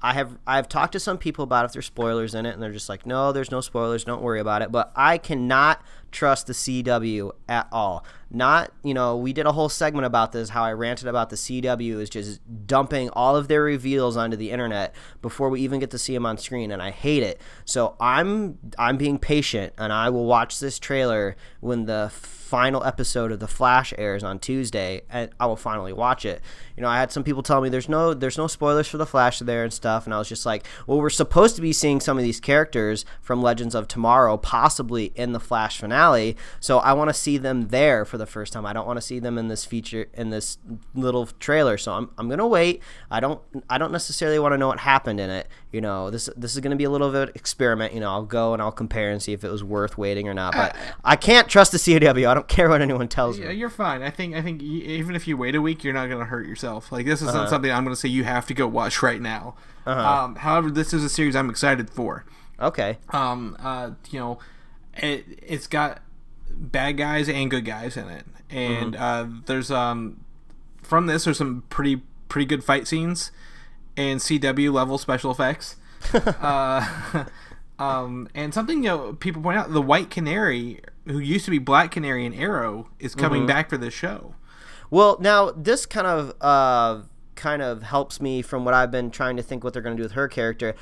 I've talked to some people about if there's spoilers in it, and they're just like, no, there's no spoilers, don't worry about it. But I cannot trust the CW at all. We did a whole segment about this, how I ranted about the CW is just dumping all of their reveals onto the internet before we even get to see them on screen, and I hate it. So I'm being patient, and I will watch this trailer when the final episode of The Flash airs on Tuesday, and I will finally watch it. I had some people tell me there's no spoilers for The Flash there and stuff, and I was just like, well, we're supposed to be seeing some of these characters from Legends of Tomorrow possibly in the Flash finale. finale. So I want to see them there for the first time. I don't want to see them in this little trailer. So I'm gonna wait. I don't necessarily want to know what happened in it. This is gonna be a little bit of experiment. I'll go and I'll compare and see if it was worth waiting or not. But I can't trust the CW. I don't care what anyone tells me. You're fine. I think even if you wait a week, you're not gonna hurt yourself. Like, this isn't something I'm gonna say you have to go watch right now. However, this is a series I'm excited for. Okay. It's got bad guys and good guys in it, and there's from this there's some pretty good fight scenes and CW level special effects. And something people point out, the White Canary, who used to be Black Canary in Arrow, is coming back for this show. Well, now this kind of helps me from what I've been trying to think what they're going to do with her character.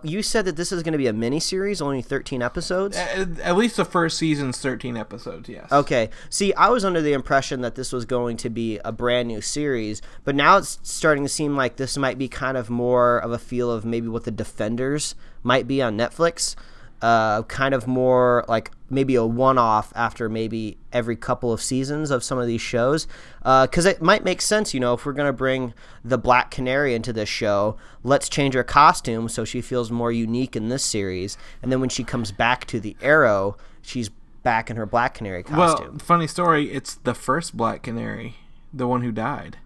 You said that this is going to be a mini-series, only 13 episodes? At least the first season's 13 episodes, yes. Okay. See, I was under the impression that this was going to be a brand new series, but now it's starting to seem like this might be kind of more of a feel of maybe what the Defenders might be on Netflix. Kind of more like maybe a one-off after maybe every couple of seasons of some of these shows. Because it might make sense, if we're going to bring the Black Canary into this show, let's change her costume so she feels more unique in this series. And then when she comes back to the Arrow, she's back in her Black Canary costume. Well, funny story, it's the first Black Canary, the one who died.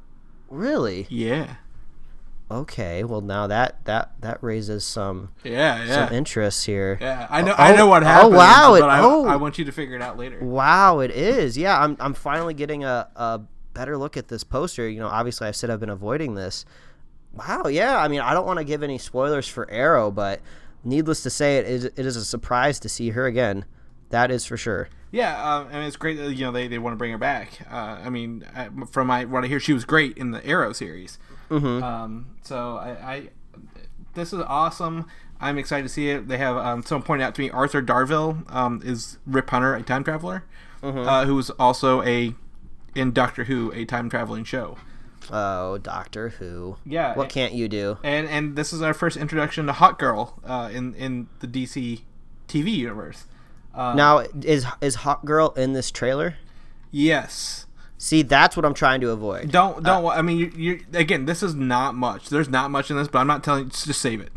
Really? Yeah. Okay, well now that raises some some interest here. Yeah, I know what happened. Oh wow! But I want you to figure it out later. Wow, it is. Yeah, I'm finally getting a better look at this poster. Obviously I said I've been avoiding this. Wow, yeah. I mean, I don't want to give any spoilers for Arrow, but needless to say, it is a surprise to see her again. That is for sure. Yeah, and it's great that they want to bring her back. From what I hear, she was great in the Arrow series. So I this is awesome. I'm excited to see it. They have someone pointed out to me, Arthur Darvill is Rip Hunter, a time traveler, who was also in Doctor Who, a time traveling show. Oh, Doctor Who. Yeah. What can't you do? And this is our first introduction to Hot Girl in the DC TV universe. Now, is Hot Girl in this trailer? Yes. See, that's what I'm trying to avoid. Don't. I mean, you again. This is not much. There's not much in this, but I'm not telling you. Just save it.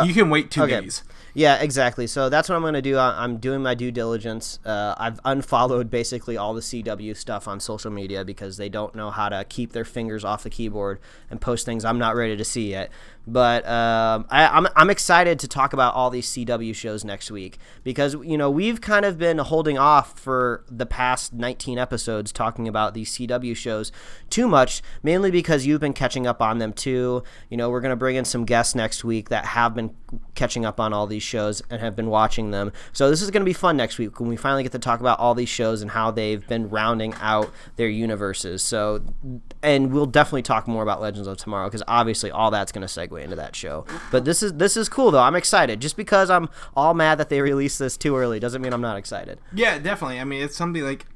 You can wait 2 days. Yeah, exactly. So that's what I'm going to do. I'm doing my due diligence. I've unfollowed basically all the CW stuff on social media because they don't know how to keep their fingers off the keyboard and post things I'm not ready to see yet. But I'm excited to talk about all these CW shows next week because, we've kind of been holding off for the past 19 episodes talking about these CW shows too much, mainly because you've been catching up on them too. We're going to bring in some guests next week that have been catching up on all these shows and have been watching them. So this is going to be fun next week when we finally get to talk about all these shows and how they've been rounding out their universes. So, and we'll definitely talk more about Legends of Tomorrow because obviously all that's going to segue into that show. But this is cool though. I'm excited. Just because I'm all mad that they released this too early doesn't mean I'm not excited. Yeah, definitely. I mean, it's something like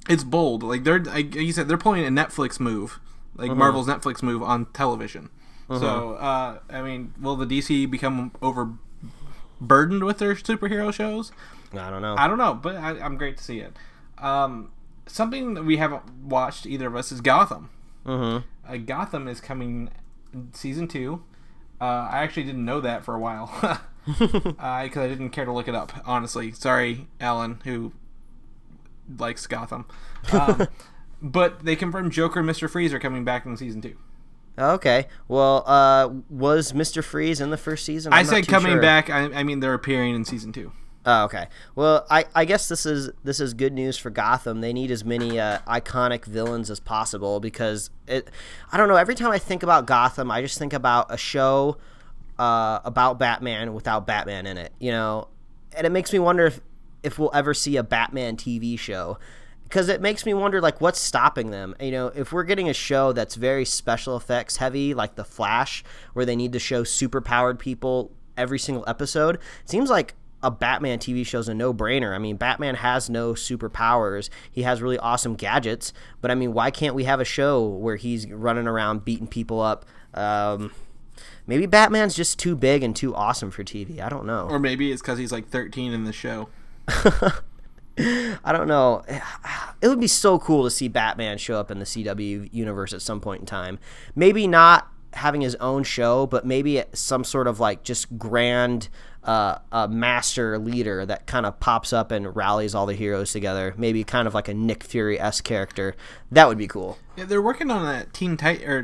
it's bold. Like like you said, they're pulling a Netflix move, like Marvel's Netflix move on television. So, will the DC become overburdened with their superhero shows? I don't know. I don't know, but I'm great to see it. Something that we haven't watched, either of us, is Gotham. Gotham is coming season 2. I actually didn't know that for a while because I didn't care to look it up, honestly. Sorry, Alan, who likes Gotham. But they confirmed Joker and Mr. Freeze are coming back in season 2. Okay. Well, was Mr. Freeze in the first season? I said coming back. I mean they're appearing in season 2. Oh, okay. Well, I guess this is good news for Gotham. They need as many iconic villains as possible because I don't know. Every time I think about Gotham, I just think about a show about Batman without Batman in it. And it makes me wonder if we'll ever see a Batman TV show. Because it makes me wonder, what's stopping them? If we're getting a show that's very special effects heavy, like The Flash, where they need to show super-powered people every single episode, it seems like a Batman TV show is a no-brainer. I mean, Batman has no superpowers. He has really awesome gadgets. But, I mean, why can't we have a show where he's running around beating people up? Maybe Batman's just too big and too awesome for TV. I don't know. Or maybe it's because he's 13 in the show. I don't know. It would be so cool to see Batman show up in the CW universe at some point in time. Maybe not having his own show, but maybe some sort of like just grand master leader that kind of pops up and rallies all the heroes together. Maybe kind of like a Nick Fury-esque character. That would be cool. Yeah, they're working on that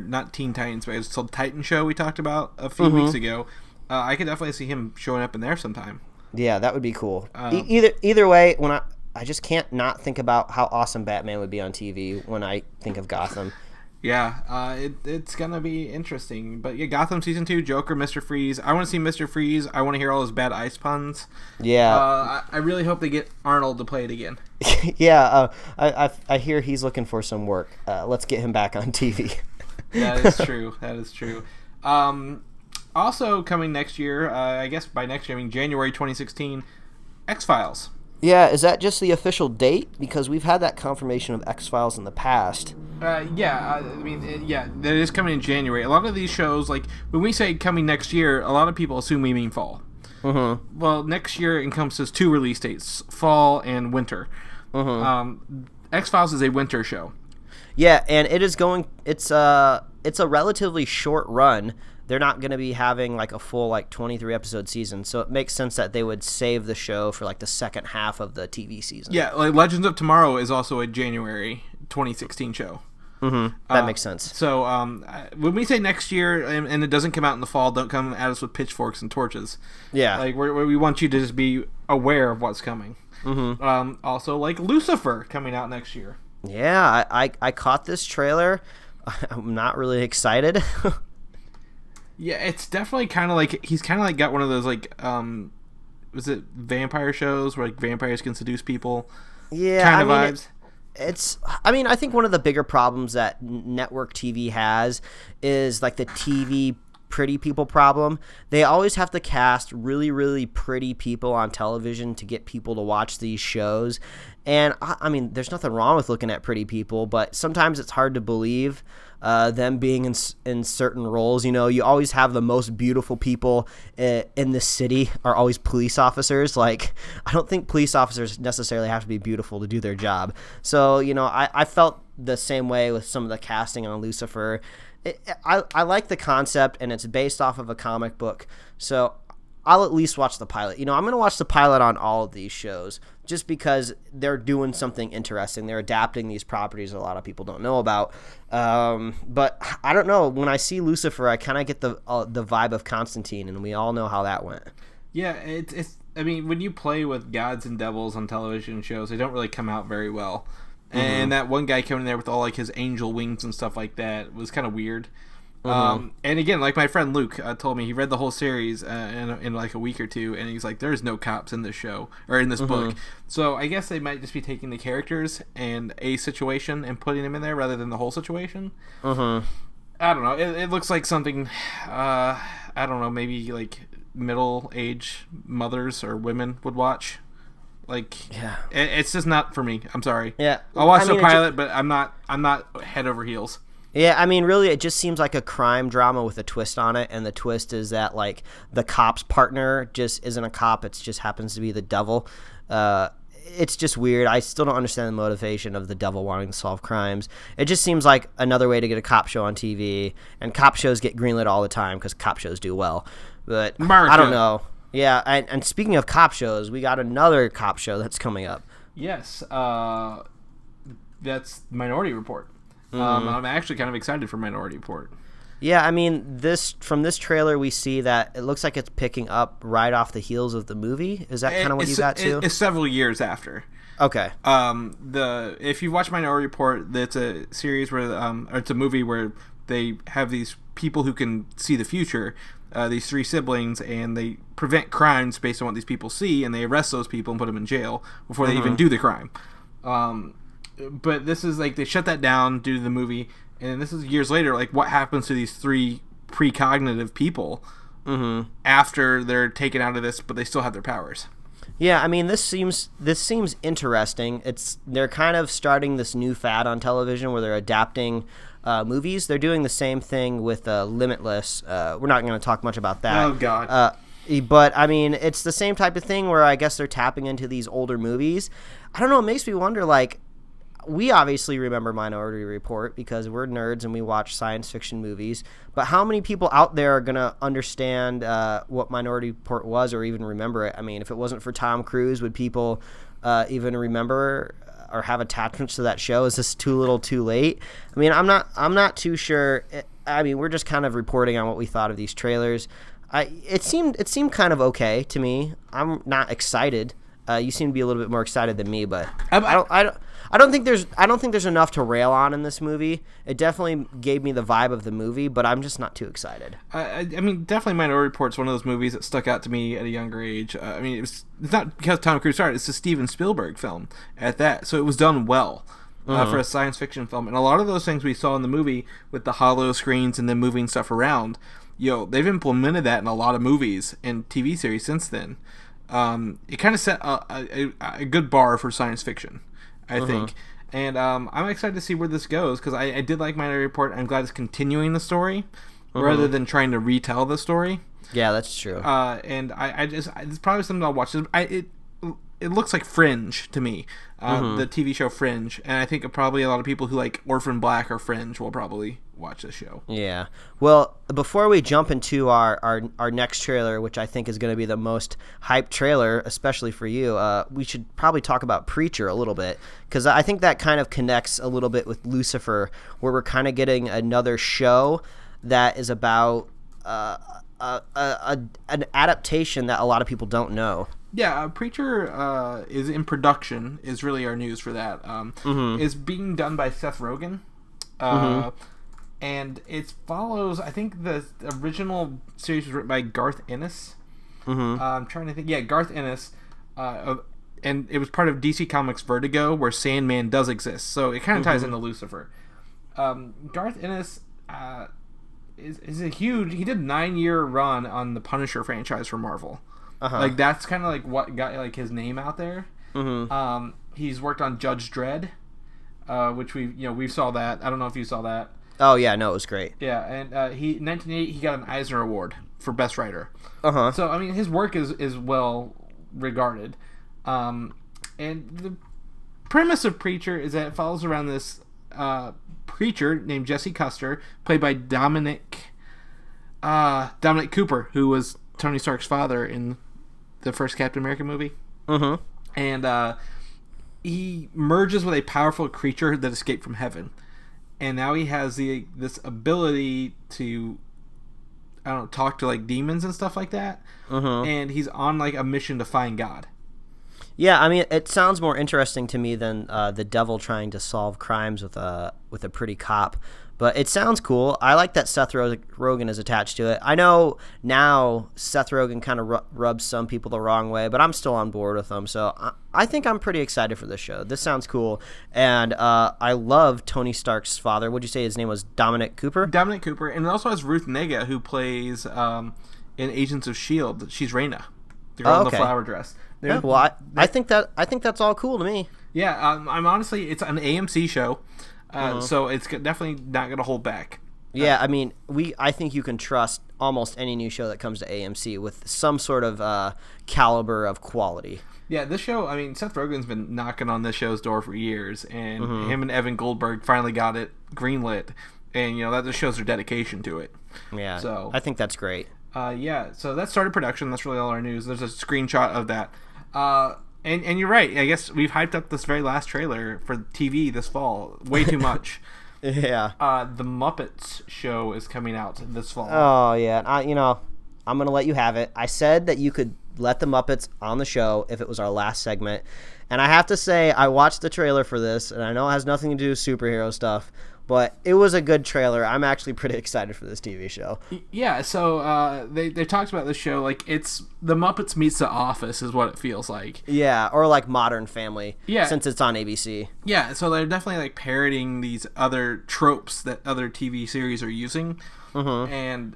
not Teen Titans, but it's called Titan show we talked about a few weeks ago. I could definitely see him showing up in there sometime. Yeah, that would be cool. Either way, when I just can't not think about how awesome Batman would be on TV when I think of Gotham. Yeah, it's gonna be interesting. But yeah, Gotham Season 2, Joker, Mr. Freeze. I want to see Mr. Freeze. I want to hear all his bad ice puns. Yeah. I really hope they get Arnold to play it again. Yeah, I hear he's looking for some work. Let's get him back on TV. That is true. That is true. Also coming next year, I guess by next year, I mean January 2016, X-Files. Yeah, is that just the official date? Because we've had that confirmation of X-Files in the past. Yeah, that is coming in January. A lot of these shows, like, when we say coming next year, a lot of people assume we mean fall. Mm-hmm. Well, next year encompasses 2 release dates, fall and winter. Mm-hmm. X-Files is a winter show. Yeah, and it's a relatively short run. They're not going to be having like a full 23 episode season, so it makes sense that they would save the show for like the second half of the TV season. Yeah, like Legends of Tomorrow is also a January 2016 show. Mm-hmm. That makes sense. So when we say next year and it doesn't come out in the fall, don't come at us with pitchforks and torches. Yeah, like we want you to just be aware of what's coming. Mm-hmm. Also, like Lucifer coming out next year. Yeah, I caught this trailer. I'm not really excited. Yeah, it's definitely kind of like he's kind of like got one of those like was it vampire shows where like vampires can seduce people? Yeah, kind of vibes. I think one of the bigger problems that network TV has is like the TV pretty people problem. They always have to cast really, really pretty people on television to get people to watch these shows. And I mean, there's nothing wrong with looking at pretty people, but sometimes it's hard to believe them being in certain roles. You know, you always have the most beautiful people in the city are always police officers. Like, I don't think police officers necessarily have to be beautiful to do their job. So, you know, I felt the same way with some of the casting on Lucifer. I like the concept, and it's based off of a comic book, so I'll at least watch the pilot. You know, I'm going to watch the pilot on all of these shows just because they're doing something interesting. They're adapting these properties that a lot of people don't know about. But I don't know. When I see Lucifer, I kind of get the vibe of Constantine, and we all know how that went. Yeah, it's. I mean, when you play with gods and devils on television shows, they don't really come out very well. And that one guy coming in there with all like his angel wings and stuff like that was kind of weird. And again, like my friend Luke told me, he read the whole series in like a week or two, and he's like, "There's no cops in this show or in this book." So I guess they might just be taking the characters and a situation and putting them in there rather than the whole situation. I don't know. It looks like something. I don't know. Maybe like middle-aged mothers or women would watch. Like, yeah, it's just not for me. I'm sorry. Yeah, I'll watch the pilot, but I'm not head over heels. Yeah, I mean, really, it just seems like a crime drama with a twist on it, and the twist is that like the cop's partner just isn't a cop; it just happens to be the devil. It's just weird. I still don't understand the motivation of the devil wanting to solve crimes. It just seems like another way to get a cop show on TV, and cop shows get greenlit all the time because cop shows do well. But I don't know. Yeah, and speaking of cop shows, we got another cop show that's coming up. Yes, that's Minority Report. I'm actually kind of excited for Minority Report. Yeah, I mean, from this trailer, we see that it looks like it's picking up right off the heels of the movie. Is that kind of what you got too? It's several years after. Okay. If you watch Minority Report, it's a series where, or it's a movie where they have these people who can see the future. These 3 siblings, and they prevent crimes based on what these people see, and they arrest those people and put them in jail before they even do the crime. But this is like they shut that down due to the movie, and this is years later. Like, what happens to these 3 precognitive people after they're taken out of this, but they still have their powers? Yeah, I mean, this seems interesting. They're kind of starting this new fad on television where they're adapting movies. They're doing the same thing with Limitless. We're not going to talk much about that. Oh God. But I mean, it's the same type of thing where I guess they're tapping into these older movies. I don't know. It makes me wonder, like, we obviously remember Minority Report because we're nerds and we watch science fiction movies. But how many people out there are going to understand what Minority Report was or even remember it? I mean, if it wasn't for Tom Cruise, would people even remember or have attachments to that show? Is this too little too late? I mean, I'm not too sure. I mean, we're just kind of reporting on what we thought of these trailers. It seemed kind of okay to me. I'm not excited. You seem to be a little bit more excited than me, but I don't think there's enough to rail on in this movie. It definitely gave me the vibe of the movie, but I'm just not too excited. I mean, definitely Minority Report's one of those movies that stuck out to me at a younger age. I mean, it's not because Tom Cruise started. It's a Steven Spielberg film at that, so it was done well for a science fiction film. And a lot of those things we saw in the movie with the hollow screens and then moving stuff around, they've implemented that in a lot of movies and TV series since then. It kind of set a good bar for science fiction, I think. And I'm excited to see where this goes because I did like Minority Report. I'm glad it's continuing the story rather than trying to retell the story. Yeah, that's true. And it's probably something I'll watch. It looks like Fringe to me, the TV show Fringe, and I think probably a lot of people who like Orphan Black or Fringe will probably watch this show. Yeah. Well, before we jump into our next trailer, which I think is going to be the most hyped trailer, especially for you, we should probably talk about Preacher a little bit, because I think that kind of connects a little bit with Lucifer, where we're kind of getting another show that is about an adaptation that a lot of people don't know. Yeah, Preacher is in production, is really our news for that. Is being done by Seth Rogen. And it follows, I think the original series was written by Garth Ennis. I'm trying to think. Yeah, Garth Ennis. And it was part of DC Comics Vertigo, where Sandman does exist. So it kind of ties into Lucifer. Garth Ennis is a huge... He did a 9-year run on the Punisher franchise for Marvel. Like, that's kind of like what got like his name out there. He's worked on Judge Dredd, which we saw that. I don't know if you saw that. Oh yeah, no, it was great. Yeah, and in 1988 he got an Eisner Award for Best Writer. So I mean, his work is well regarded. And the premise of Preacher is that it follows around this preacher named Jesse Custer, played by Dominic Cooper, who was Tony Stark's father in the first Captain America movie. And he merges with a powerful creature that escaped from heaven. And now he has this ability to, I don't know, talk to like demons and stuff like that. And he's on like a mission to find God. Yeah, I mean, it sounds more interesting to me than the devil trying to solve crimes with a pretty cop. But it sounds cool. I like that Seth Rogen is attached to it. I know now Seth Rogen kind of rubs some people the wrong way, but I'm still on board with him. So I think I'm pretty excited for this show. This sounds cool. And I love Tony Stark's father. What'd you say his name was? Dominic Cooper? Dominic Cooper. And it also has Ruth Negga, who plays in Agents of S.H.I.E.L.D. She's Reyna, the girl in the flower dress. Yeah, well, I think that's all cool to me. Yeah, I'm honestly, it's an AMC show. So it's definitely not going to hold back. Yeah, I mean, I think you can trust almost any new show that comes to AMC with some sort of caliber of quality. Yeah, this show, I mean, Seth Rogen's been knocking on this show's door for years, and him and Evan Goldberg finally got it greenlit, and, that just shows their dedication to it. Yeah, so I think that's great. Yeah, so that started production. That's really all our news. There's a screenshot of that. And you're right. I guess we've hyped up this very last trailer for TV this fall way too much. Yeah. The Muppets show is coming out this fall. Oh yeah. I'm gonna let you have it. I said that you could let the Muppets on the show if it was our last segment, and I have to say I watched the trailer for this, and I know it has nothing to do with superhero stuff, but it was a good trailer. I'm actually pretty excited for this TV show. Yeah, so they talked about this show like it's the Muppets meets The Office is what it feels like. Yeah, or like Modern Family. Yeah, since it's on ABC. Yeah, so they're definitely like parodying these other tropes that other TV series are using, and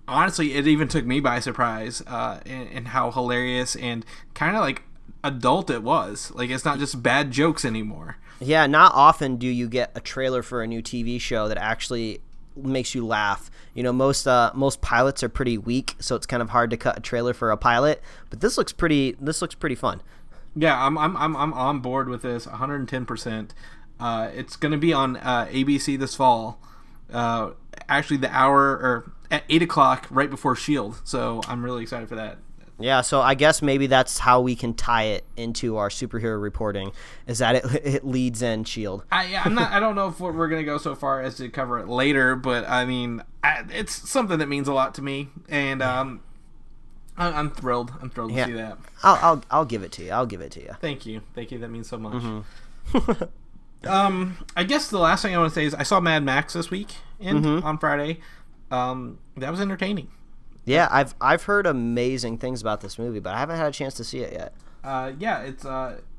honestly, it even took me by surprise in how hilarious and kind of like adult it was. Like, it's not just bad jokes anymore. Yeah, not often do you get a trailer for a new TV show that actually makes you laugh. Most pilots are pretty weak, so it's kind of hard to cut a trailer for a pilot. But this looks pretty fun. Yeah, I'm on board with this 110%. It's going to be on ABC this fall. Actually, the hour or at 8:00 right before S.H.I.E.L.D. So I'm really excited for that. Yeah, so I guess maybe that's how we can tie it into our superhero reporting, is that it leads in S.H.I.E.L.D. I don't know if we're going to go so far as to cover it later, but I mean, it's something that means a lot to me, and I'm thrilled. I'm thrilled to see that. I'll give it to you. Thank you. That means so much. Mm-hmm. I guess the last thing I want to say is I saw Mad Max this week on Friday. That was entertaining. Yeah, I've heard amazing things about this movie, but I haven't had a chance to see it yet. Yeah, it's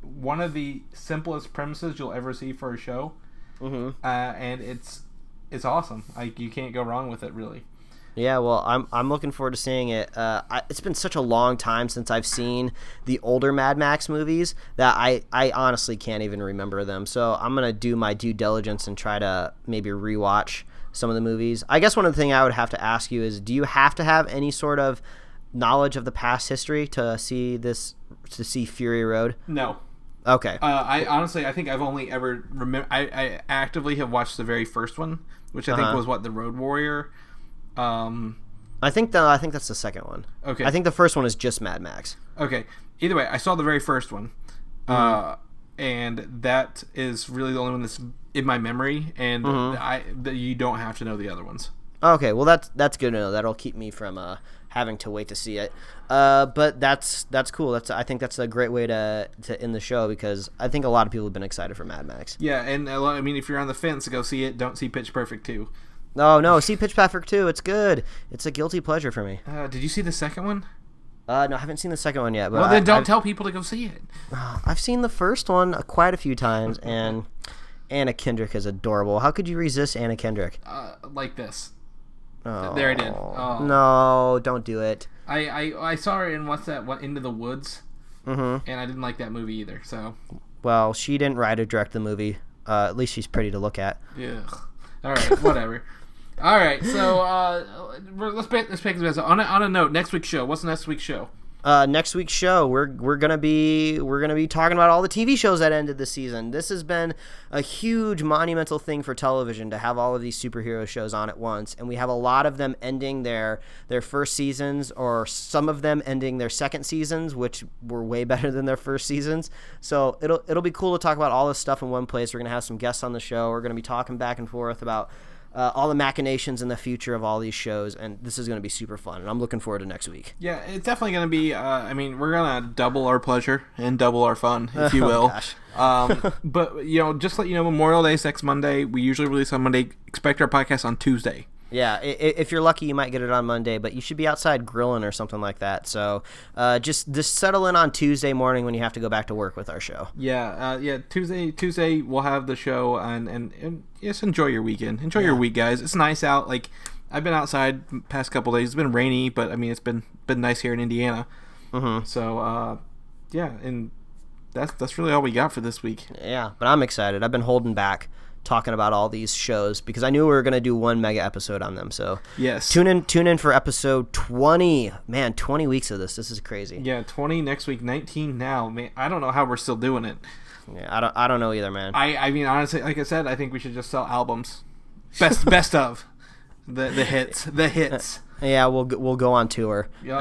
one of the simplest premises you'll ever see for a show, and it's awesome. You can't go wrong with it, really. Yeah, well, I'm looking forward to seeing it. It's been such a long time since I've seen the older Mad Max movies that I honestly can't even remember them. So I'm gonna do my due diligence and try to maybe rewatch some of the movies. I guess one of the things I would have to ask you is, do you have to have any sort of knowledge of the past history to see Fury Road? No. Okay. I honestly, I think I've only ever I actively have watched the very first one, which I think was the Road Warrior. I think that's the second one. Okay. I think the first one is just Mad Max. Okay. Either way, I saw the very first one, and that is really the only one that's in my memory, and you don't have to know the other ones. Okay, well that's good to know. That'll keep me from having to wait to see it. But that's cool. I think that's a great way to end the show, because I think a lot of people have been excited for Mad Max. Yeah, and I mean, if you're on the fence, go see it. Don't see Pitch Perfect 2. No, see Pitch Perfect 2. It's good. It's a guilty pleasure for me. Did you see the second one? No, I haven't seen the second one yet. But well, then don't tell people to go see it. I've seen the first one quite a few times, and Anna Kendrick is adorable. How could you resist Anna Kendrick? Like this. Oh, there I did. Oh. No, don't do it. I saw her in Into the Woods, and I didn't like that movie either. So. Well, she didn't write or direct the movie. At least she's pretty to look at. Yeah. All right. Whatever. All right. So let's pick this on a note. Next week's show. What's next week's show? Next week's show, we're gonna be talking about all the TV shows that ended this season. This has been a huge monumental thing for television to have all of these superhero shows on at once, and we have a lot of them ending their first seasons, or some of them ending their second seasons, which were way better than their first seasons. So it'll be cool to talk about all this stuff in one place. We're gonna have some guests on the show. We're gonna be talking back and forth about all the machinations in the future of all these shows, and this is going to be super fun, and I'm looking forward to next week. Yeah, it's definitely going to be, I mean, we're going to double our pleasure and double our fun, if you will. But, just to let you know, Memorial Day is next Monday. We usually release on Monday. Expect our podcast on Tuesday. Yeah, if you're lucky, you might get it on Monday, but you should be outside grilling or something like that. So just settle in on Tuesday morning when you have to go back to work with our show. Yeah, Tuesday we'll have the show, and just enjoy your weekend. Enjoy your week, guys. It's nice out. Like, I've been outside the past couple days. It's been rainy, but I mean, it's been nice here in Indiana. So and that's really all we got for this week. Yeah, but I'm excited. I've been holding back talking about all these shows because I knew we were going to do one mega episode on them. So yes, tune in for episode 20. Man, 20 weeks of this is crazy. Yeah, 20 next week, 19 now. Man, I don't know how we're still doing it. Yeah, I don't know either, man. I mean, honestly, like I said, I think we should just sell albums. Best of the hits. Yeah, we'll go on tour. Go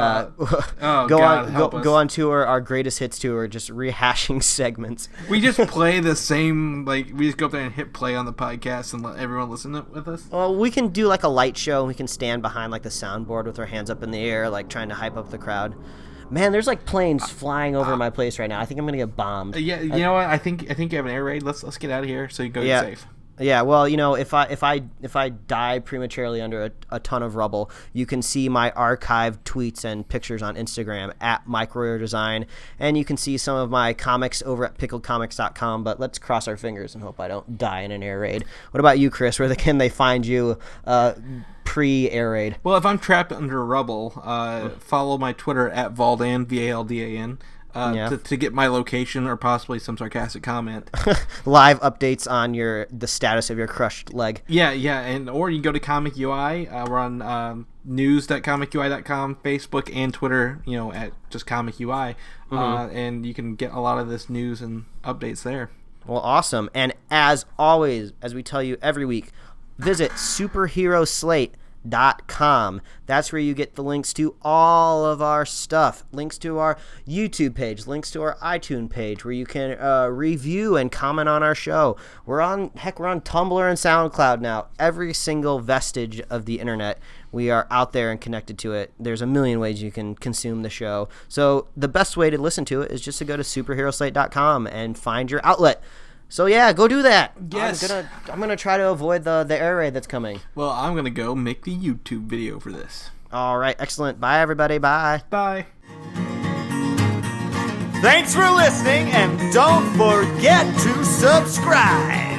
on tour, our greatest hits tour, just rehashing segments. We just play the same, we just go up there and hit play on the podcast and let everyone listen with us. Well, we can do like a light show, and we can stand behind like the soundboard with our hands up in the air, like trying to hype up the crowd. Man, there's like planes flying over my place right now. I think I'm gonna get bombed. Yeah, you know what? I think you have an air raid. Let's get out of here so you can go get safe. Yeah, well, if I die prematurely under a ton of rubble, you can see my archived tweets and pictures on Instagram at MikeRoyerDesign, and you can see some of my comics over at pickledcomics.com. But let's cross our fingers and hope I don't die in an air raid. What about you, Chris? Where can they find you pre-air raid? Well, if I'm trapped under rubble, follow my Twitter at Valdan, VALDAN. to get my location or possibly some sarcastic comment. Live updates on the status of your crushed leg. Yeah, or you can go to Comic UI. We're on news.comicui.com, Facebook, and Twitter. At just Comic UI, and you can get a lot of this news and updates there. Well, awesome. And as always, as we tell you every week, visit superheroslate.com. That's where you get the links to all of our stuff, links to our YouTube page, links to our iTunes page where you can review and comment on our show. We're on Tumblr and SoundCloud now. Every single vestige of the internet, we are out there and connected to it. There's a million ways you can consume the show. So the best way to listen to it is just to go to superheroslate.com and find your outlet. So yeah, go do that. Yes. I'm gonna try to avoid the air raid that's coming. Well, I'm gonna go make the YouTube video for this. All right, excellent. Bye, everybody. Bye. Bye. Thanks for listening, and don't forget to subscribe.